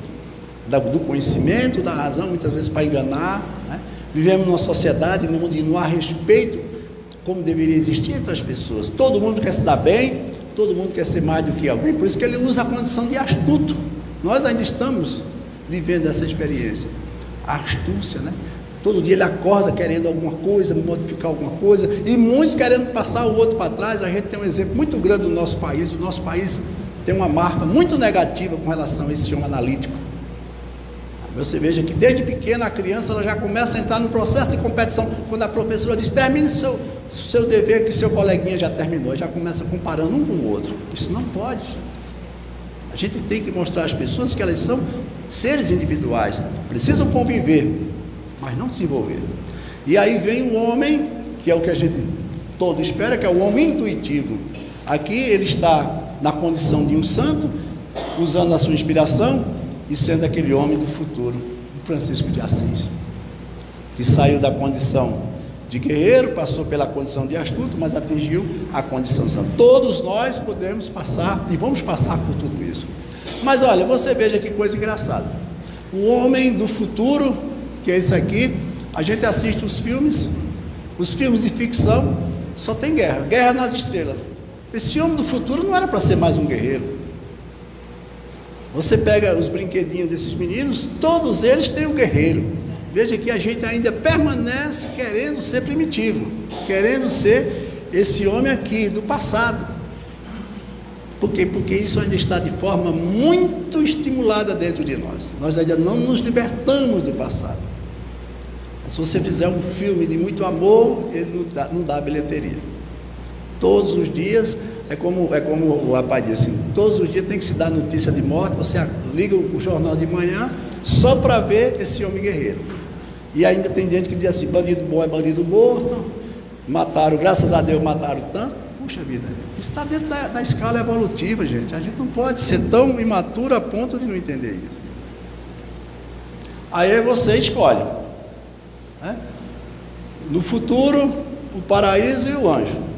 do conhecimento, da razão, muitas vezes para enganar, né? Vivemos numa sociedade onde não há respeito como deveria existir entre as pessoas. Todo mundo quer se dar bem, todo mundo quer ser mais do que alguém, por isso que ele usa a condição de astuto. Nós ainda estamos vivendo essa experiência, a astúcia, né? Todo dia ele acorda querendo alguma coisa, modificar alguma coisa, e muitos querendo passar o outro para trás. A gente tem um exemplo muito grande no nosso país. O nosso país tem uma marca muito negativa com relação a esse homem analítico. Você veja que desde pequena a criança ela já começa a entrar no processo de competição. Quando a professora diz, termine seu dever que seu coleguinha já terminou, já começa comparando um com o outro. Isso não pode, gente. A gente tem que mostrar às pessoas que elas são seres individuais, precisam conviver, mas não se envolver. E aí vem o homem, que é o que a gente todo espera, que é o homem intuitivo. Aqui ele está na condição de um santo, usando a sua inspiração e sendo aquele homem do futuro, Francisco de Assis, que saiu da condição de guerreiro, passou pela condição de astuto, mas atingiu a condição de santo. Todos nós podemos passar e vamos passar por tudo isso. Mas olha, você veja que coisa engraçada. O homem do futuro, que é esse aqui, a gente assiste os filmes de ficção, só tem guerra, guerra nas estrelas. Esse homem do futuro não era para ser mais um guerreiro. Você pega os brinquedinhos desses meninos, todos eles têm um guerreiro. Veja que a gente ainda permanece querendo ser primitivo, querendo ser esse homem aqui do passado. Por quê? Porque isso ainda está de forma muito estimulada dentro de nós. Nós ainda não nos libertamos do passado. Se você fizer um filme de muito amor, ele não dá bilheteria. Todos os dias, é como o rapaz disse, assim, todos os dias tem que se dar notícia de morte. Você liga o jornal de manhã só para ver esse homem guerreiro. E ainda tem gente que diz assim, bandido bom é bandido morto, mataram, graças a Deus mataram tanto. Puxa vida, isso está dentro da escala evolutiva, gente. A gente não pode ser tão imaturo a ponto de não entender isso. Aí você escolhe, né? No futuro, o paraíso e o anjo.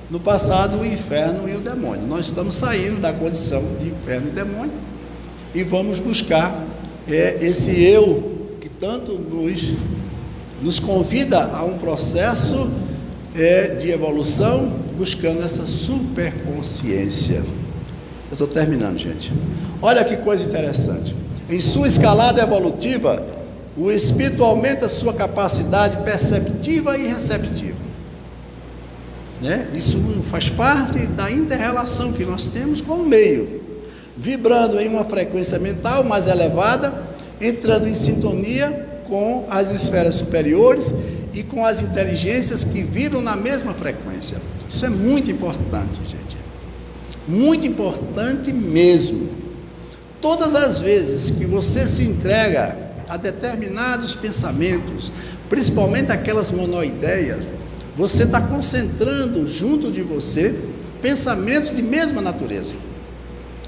No passado, o inferno e o demônio. Nós estamos saindo da condição de inferno e demônio e vamos buscar esse eu que tanto nos convida a um processo de evolução, buscando essa superconsciência. Eu estou terminando, gente. Olha que coisa interessante. Em sua escalada evolutiva, o espírito aumenta sua capacidade perceptiva e receptiva, né? Isso faz parte da inter-relação que nós temos com o meio, vibrando em uma frequência mental mais elevada, entrando em sintonia com as esferas superiores e com as inteligências que vibram na mesma frequência. Isso é muito importante, gente. Muito importante mesmo. Todas as vezes que você se entrega a determinados pensamentos, principalmente aquelas monoideias, você está concentrando junto de você pensamentos de mesma natureza.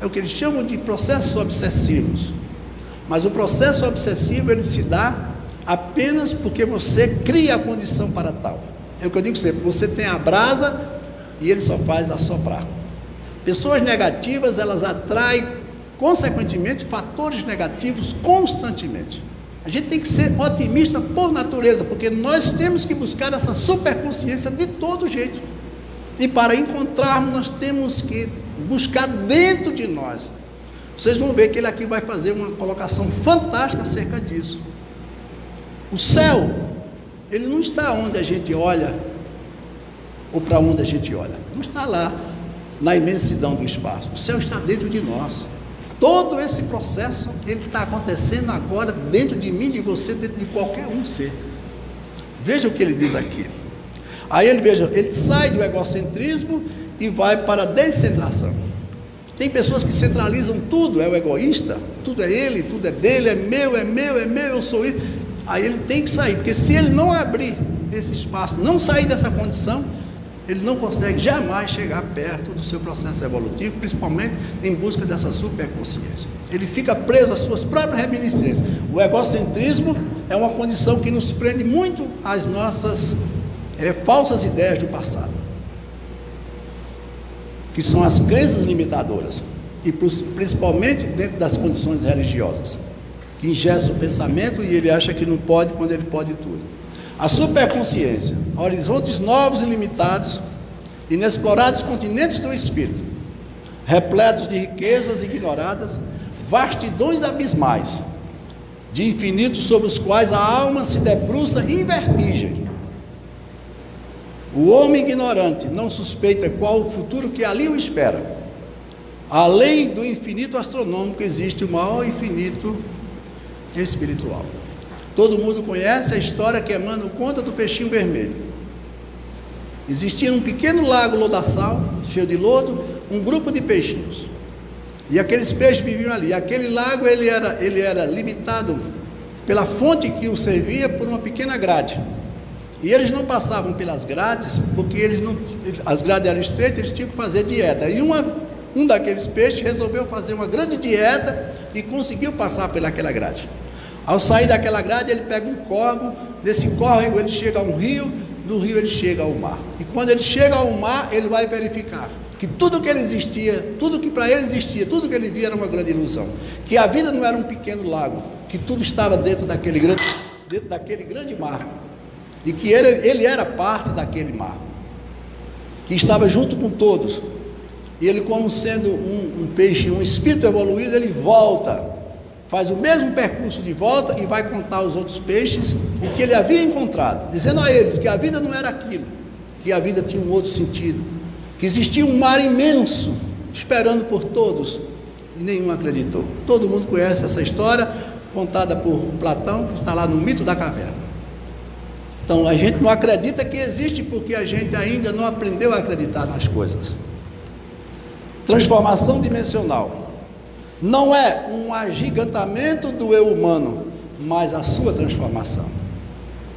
É o que eles chamam de processos obsessivos. Mas o processo obsessivo, ele se dá apenas porque você cria a condição para tal. É o que eu digo sempre, você tem a brasa e ele só faz assoprar. Pessoas negativas, elas atraem, consequentemente, fatores negativos constantemente. A gente tem que ser otimista por natureza, porque nós temos que buscar essa superconsciência de todo jeito. E para encontrarmos, nós temos que buscar dentro de nós. Vocês vão ver que ele aqui vai fazer uma colocação fantástica acerca disso. O céu, ele não está onde a gente olha, ou para onde a gente olha. Não está lá, na imensidão do espaço. O céu está dentro de nós. Todo esse processo, ele está acontecendo agora dentro de mim, de você, dentro de qualquer um ser. Veja o que ele diz aqui. Aí ele sai do egocentrismo e vai para a descentração. Tem pessoas que centralizam tudo, é o egoísta, tudo é ele, tudo é dele, é meu, eu sou isso. Aí ele tem que sair, porque se ele não abrir esse espaço, não sair dessa condição, ele não consegue jamais chegar perto do seu processo evolutivo, principalmente em busca dessa superconsciência. Ele fica preso às suas próprias reminiscências. O egocentrismo é uma condição que nos prende muito às nossas falsas ideias do passado, que são as crenças limitadoras, e principalmente dentro das condições religiosas, que ingessa o pensamento e ele acha que não pode quando ele pode tudo. A superconsciência, horizontes novos e limitados, inexplorados continentes do espírito, repletos de riquezas ignoradas, vastidões abismais, de infinitos sobre os quais a alma se debruça em vertigem. O homem ignorante não suspeita qual o futuro que ali o espera. Além do infinito astronômico existe o maior infinito espiritual. Todo mundo conhece a história que Emmanuel conta do peixinho vermelho. Existia um pequeno lago lodaçal, cheio de lodo, um grupo de peixinhos. E aqueles peixes viviam ali. Aquele lago ele era limitado pela fonte que o servia por uma pequena grade. E eles não passavam pelas grades, porque as grades eram estreitas, eles tinham que fazer dieta. E um daqueles peixes resolveu fazer uma grande dieta e conseguiu passar pelaquela grade. Ao sair daquela grade, ele pega um córrego, nesse córrego ele chega a um rio, do rio ele chega ao mar. E quando ele chega ao mar, ele vai verificar que tudo que ele existia, tudo que para ele existia, tudo que ele via era uma grande ilusão. Que a vida não era um pequeno lago, que tudo estava dentro daquele grande mar. E que ele era parte daquele mar, que estava junto com todos. E ele, como sendo um peixe, um espírito evoluído, ele volta, faz o mesmo percurso de volta e vai contar aos outros peixes o que ele havia encontrado, dizendo a eles que a vida não era aquilo, que a vida tinha um outro sentido, que existia um mar imenso esperando por todos, e nenhum acreditou. Todo mundo conhece essa história contada por Platão, que está lá no Mito da Caverna. Então a gente não acredita que existe porque a gente ainda não aprendeu a acreditar nas coisas. Transformação dimensional não é um agigantamento do eu humano, mas a sua transformação.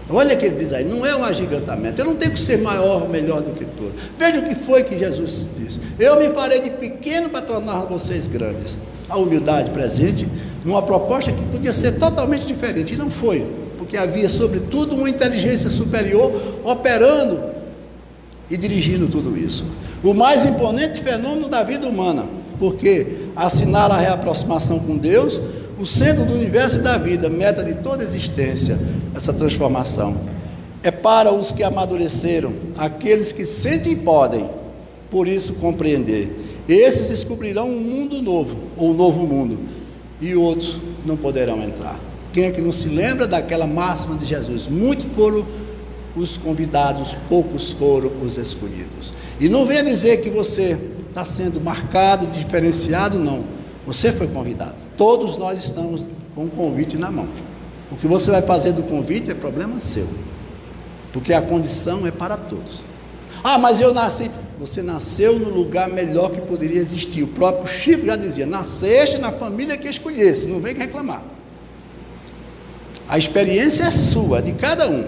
Olha o que ele diz aí, não é um agigantamento. Eu não tenho que ser maior ou melhor do que todo. Veja o que foi que Jesus disse: eu me farei de pequeno para tornar vocês grandes. A humildade presente numa proposta que podia ser totalmente diferente, e não foi, porque havia sobretudo uma inteligência superior operando e dirigindo tudo isso. O mais imponente fenômeno da vida humana, porque assinala a reaproximação com Deus, o centro do universo e da vida, meta de toda existência. Essa transformação é para os que amadureceram, aqueles que sentem e podem, por isso, compreender. Esses descobrirão um mundo novo, ou um novo mundo, e outros não poderão entrar. Quem é que não se lembra daquela máxima de Jesus? Muitos foram os convidados, poucos foram os escolhidos. E não venha dizer que você está sendo marcado, diferenciado, não. Você foi convidado. Todos nós estamos com um convite na mão. O que você vai fazer do convite é problema seu, porque a condição é para todos. Ah, mas eu nasci. Você nasceu no lugar melhor que poderia existir. O próprio Chico já dizia: nasceste na família que escolhesse, não vem reclamar. A experiência é sua, de cada um.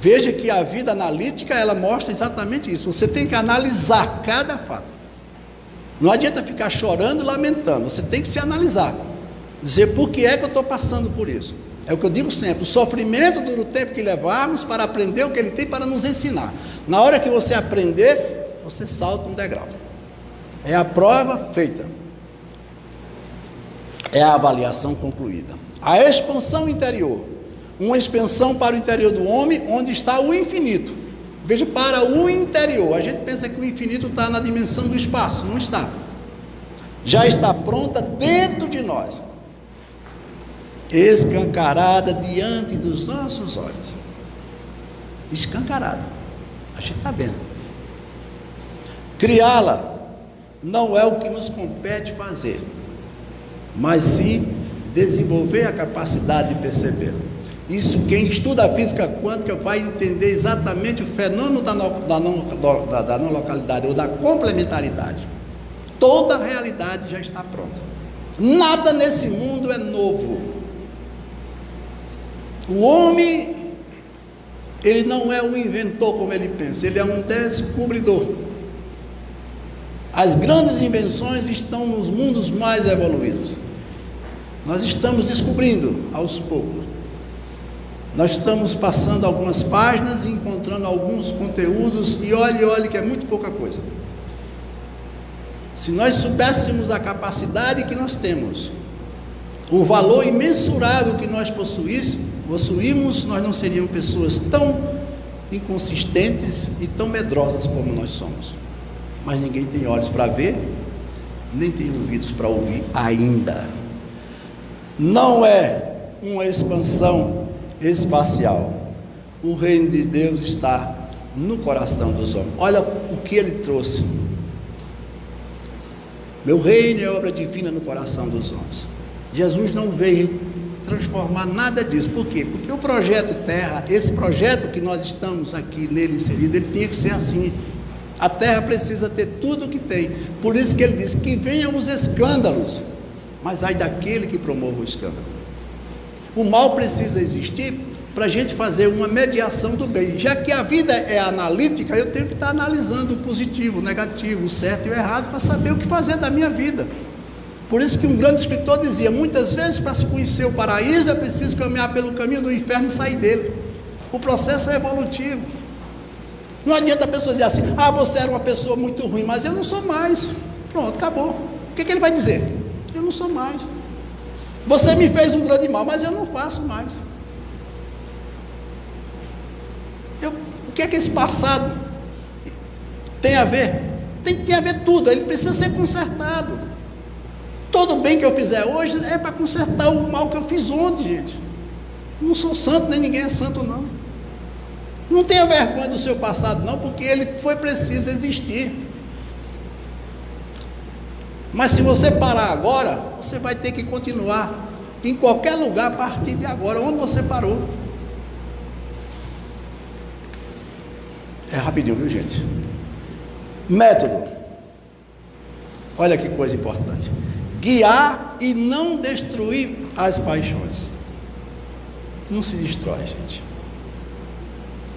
Veja que a vida analítica, ela mostra exatamente isso. Você tem que analisar cada fato. Não adianta ficar chorando e lamentando. Você tem que se analisar. Dizer, por que é que eu estou passando por isso? É o que eu digo sempre. O sofrimento dura o tempo que levarmos para aprender o que ele tem para nos ensinar. Na hora que você aprender, você salta um degrau. É a prova feita. É a avaliação concluída. A expansão interior. Uma expansão para o interior do homem, onde está o infinito. Veja, para o interior. A gente pensa que o infinito está na dimensão do espaço. Não está. Já está pronta dentro de nós. Escancarada diante dos nossos olhos. Escancarada. A gente está vendo. Criá-la não é o que nos compete fazer, mas sim desenvolver a capacidade de perceber. Isso, quem estuda a física quântica vai entender exatamente o fenômeno da não localidade ou da complementaridade. Toda a realidade já está pronta. Nada nesse mundo é novo. O homem, ele não é um inventor como ele pensa, ele é um descobridor. As grandes invenções estão nos mundos mais evoluídos. Nós estamos descobrindo aos poucos. Nós estamos passando algumas páginas e encontrando alguns conteúdos, e olhe que é muito pouca coisa. Se nós soubéssemos a capacidade que nós temos, o valor imensurável que nós possuímos, nós não seríamos pessoas tão inconsistentes e tão medrosas como nós somos. Mas ninguém tem olhos para ver, nem tem ouvidos para ouvir ainda. Não é uma expansão espacial. O reino de Deus está no coração dos homens. Olha o que ele trouxe. Meu reino é obra divina no coração dos homens. Jesus não veio transformar nada disso. Por quê? Porque o projeto Terra, esse projeto que nós estamos aqui nele inserido, ele tinha que ser assim. A Terra precisa ter tudo o que tem. Por isso que ele diz que venham os escândalos, mas ai daquele que promova o escândalo. O mal precisa existir para a gente fazer uma mediação do bem. Já que a vida é analítica, eu tenho que estar analisando o positivo, o negativo, o certo e o errado, para saber o que fazer da minha vida. Por isso que um grande escritor dizia, muitas vezes para se conhecer o paraíso é preciso caminhar pelo caminho do inferno e sair dele. O processo é evolutivo. Não adianta a pessoa dizer assim, você era uma pessoa muito ruim, mas eu não sou mais. Pronto, acabou. O que ele vai dizer? Eu não sou mais. Você me fez um grande mal, mas eu não faço mais. O que é que esse passado tem a ver? Tem a ver tudo, ele precisa ser consertado. Todo bem que eu fizer hoje é para consertar o mal que eu fiz ontem, gente. Eu não sou santo, nem ninguém é santo, não. Não tenha vergonha do seu passado, não, porque ele foi preciso existir. Mas se você parar agora, você vai ter que continuar em qualquer lugar a partir de agora, onde você parou. É rapidinho, viu, gente? Método. Olha que coisa importante. Guiar e não destruir as paixões. Não se destrói, gente.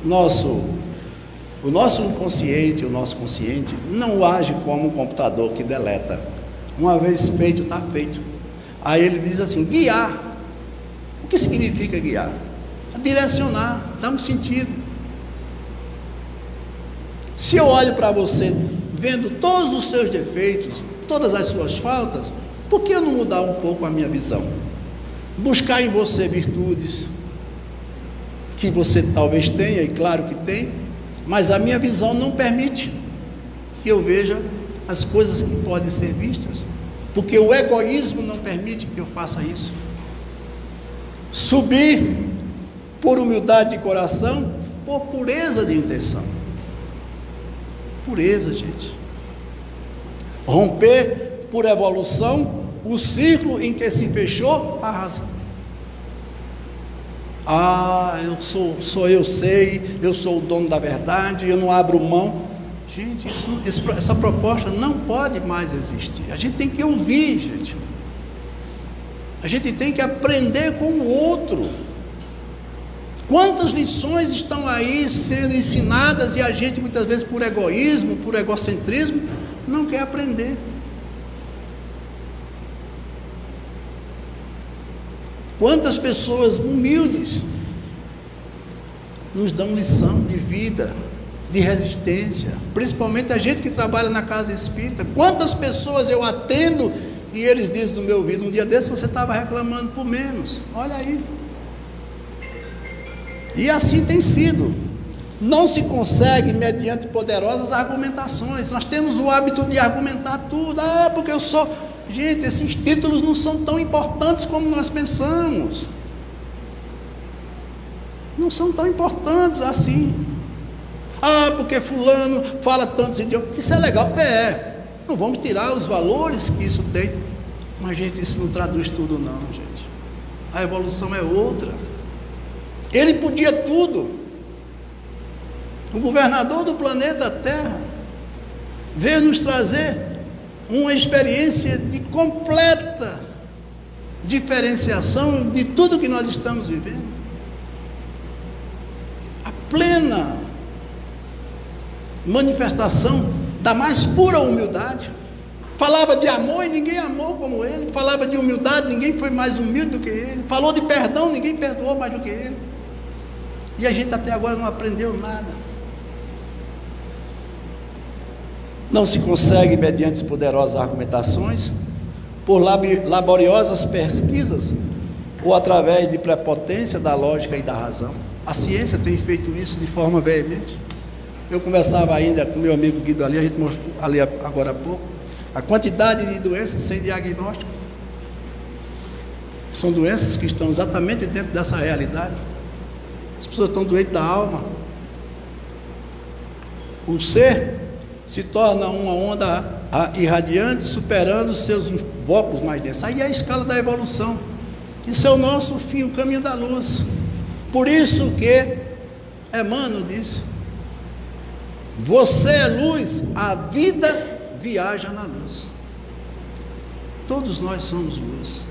O nosso inconsciente, o nosso consciente, não age como um computador que deleta. Uma vez feito, está feito. Aí ele diz assim, guiar. O que significa guiar? Direcionar, dar um sentido. Se eu olho para você, vendo todos os seus defeitos, todas as suas faltas, por que eu não mudar um pouco a minha visão? Buscar em você virtudes, que você talvez tenha, e claro que tem, mas a minha visão não permite que eu veja as coisas que podem ser vistas, porque o egoísmo não permite que eu faça isso. Subir por humildade de coração, por pureza de intenção. Pureza, gente. Romper por evolução o ciclo em que se fechou a razão. Eu sei, eu sou o dono da verdade, eu não abro mão. Gente, essa proposta não pode mais existir. A gente tem que ouvir, gente. A gente tem que aprender com o outro. Quantas lições estão aí sendo ensinadas e a gente muitas vezes por egoísmo, por egocentrismo, não quer aprender. Quantas pessoas humildes nos dão lição de vida, de resistência, principalmente a gente que trabalha na casa espírita. Quantas pessoas eu atendo e eles dizem no meu ouvido, um dia desse você estava reclamando por menos, olha aí. E assim tem sido. Não se consegue mediante poderosas argumentações. Nós temos o hábito de argumentar tudo, porque eu sou... Gente, esses títulos não são tão importantes como nós pensamos. Não são tão importantes assim. Porque fulano fala tantos idiomas. Isso é legal, não vamos tirar os valores que isso tem, mas gente, isso não traduz tudo não, gente. A evolução é outra. Ele podia tudo. O governador do planeta Terra veio nos trazer uma experiência de completa diferenciação de tudo que nós estamos vivendo. A plena manifestação da mais pura humildade. Falava de amor e ninguém amou como ele. Falava de humildade, ninguém foi mais humilde do que ele. Falou de perdão, ninguém perdoou mais do que ele. E a gente até agora não aprendeu nada. Não se consegue mediante poderosas argumentações, por laboriosas pesquisas, ou através de prepotência da lógica e da razão. A ciência tem feito isso de forma veemente. Eu conversava ainda com meu amigo Guido ali, a gente mostrou ali agora há pouco, a quantidade de doenças sem diagnóstico. São doenças que estão exatamente dentro dessa realidade. As pessoas estão doentes da alma. O ser se torna uma onda irradiante, superando seus invólucros mais densos. Aí é a escala da evolução. Isso é o nosso fim, o caminho da luz. Por isso que Emmanuel disse: você é luz, a vida viaja na luz. Todos nós somos luz.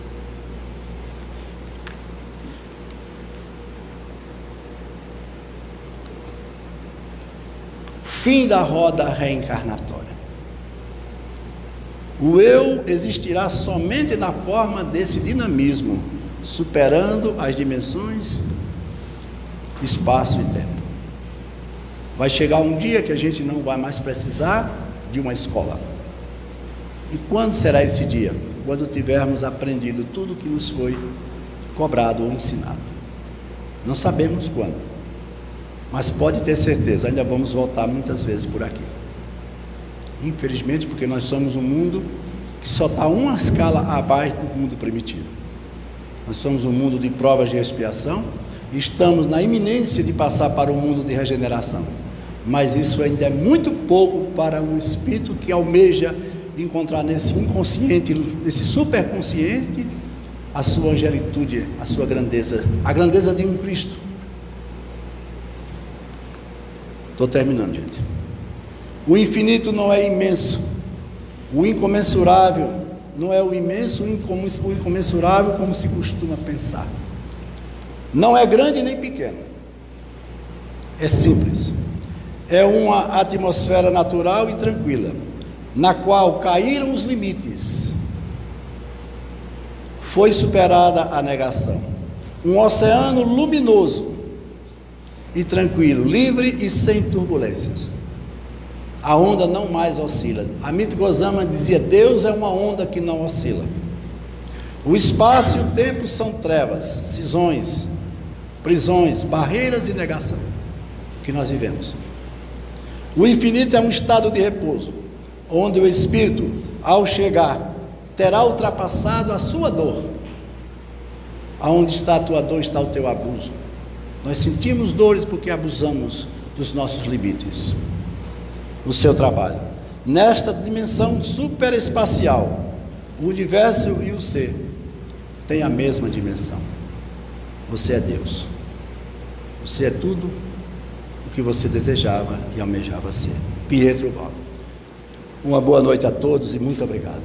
Fim da roda reencarnatória. O eu existirá somente na forma desse dinamismo, superando as dimensões, espaço e tempo. Vai chegar um dia que a gente não vai mais precisar de uma escola. E quando será esse dia? Quando tivermos aprendido tudo o que nos foi cobrado ou ensinado. Não sabemos quando, mas pode ter certeza, ainda vamos voltar muitas vezes por aqui. Infelizmente, porque nós somos um mundo que só está uma escala abaixo do mundo primitivo. Nós somos um mundo de provas de expiação e estamos na iminência de passar para o mundo de regeneração. Mas isso ainda é muito pouco para um espírito que almeja encontrar nesse inconsciente, nesse superconsciente, a sua angelitude, a sua grandeza, a grandeza de um Cristo. Estou terminando, gente. O infinito não é imenso, o incomensurável não é o imenso, o incomensurável como se costuma pensar. Não é grande nem pequeno, é simples. É uma atmosfera natural e tranquila, na qual caíram os limites. Foi superada a negação. Um oceano luminoso e tranquilo, livre e sem turbulências. A onda não mais oscila. Amit Goswami dizia: Deus é uma onda que não oscila. O espaço e o tempo são trevas, cisões, prisões, barreiras e negação que nós vivemos. O infinito é um estado de repouso, onde o espírito, ao chegar, terá ultrapassado a sua dor. Aonde está a tua dor, está o teu abuso. Nós sentimos dores porque abusamos dos nossos limites. O seu trabalho, nesta dimensão superespacial, o universo e o ser têm a mesma dimensão. Você é Deus. Você é tudo o que você desejava e almejava ser. Pietro Baldo. Uma boa noite a todos e muito obrigado.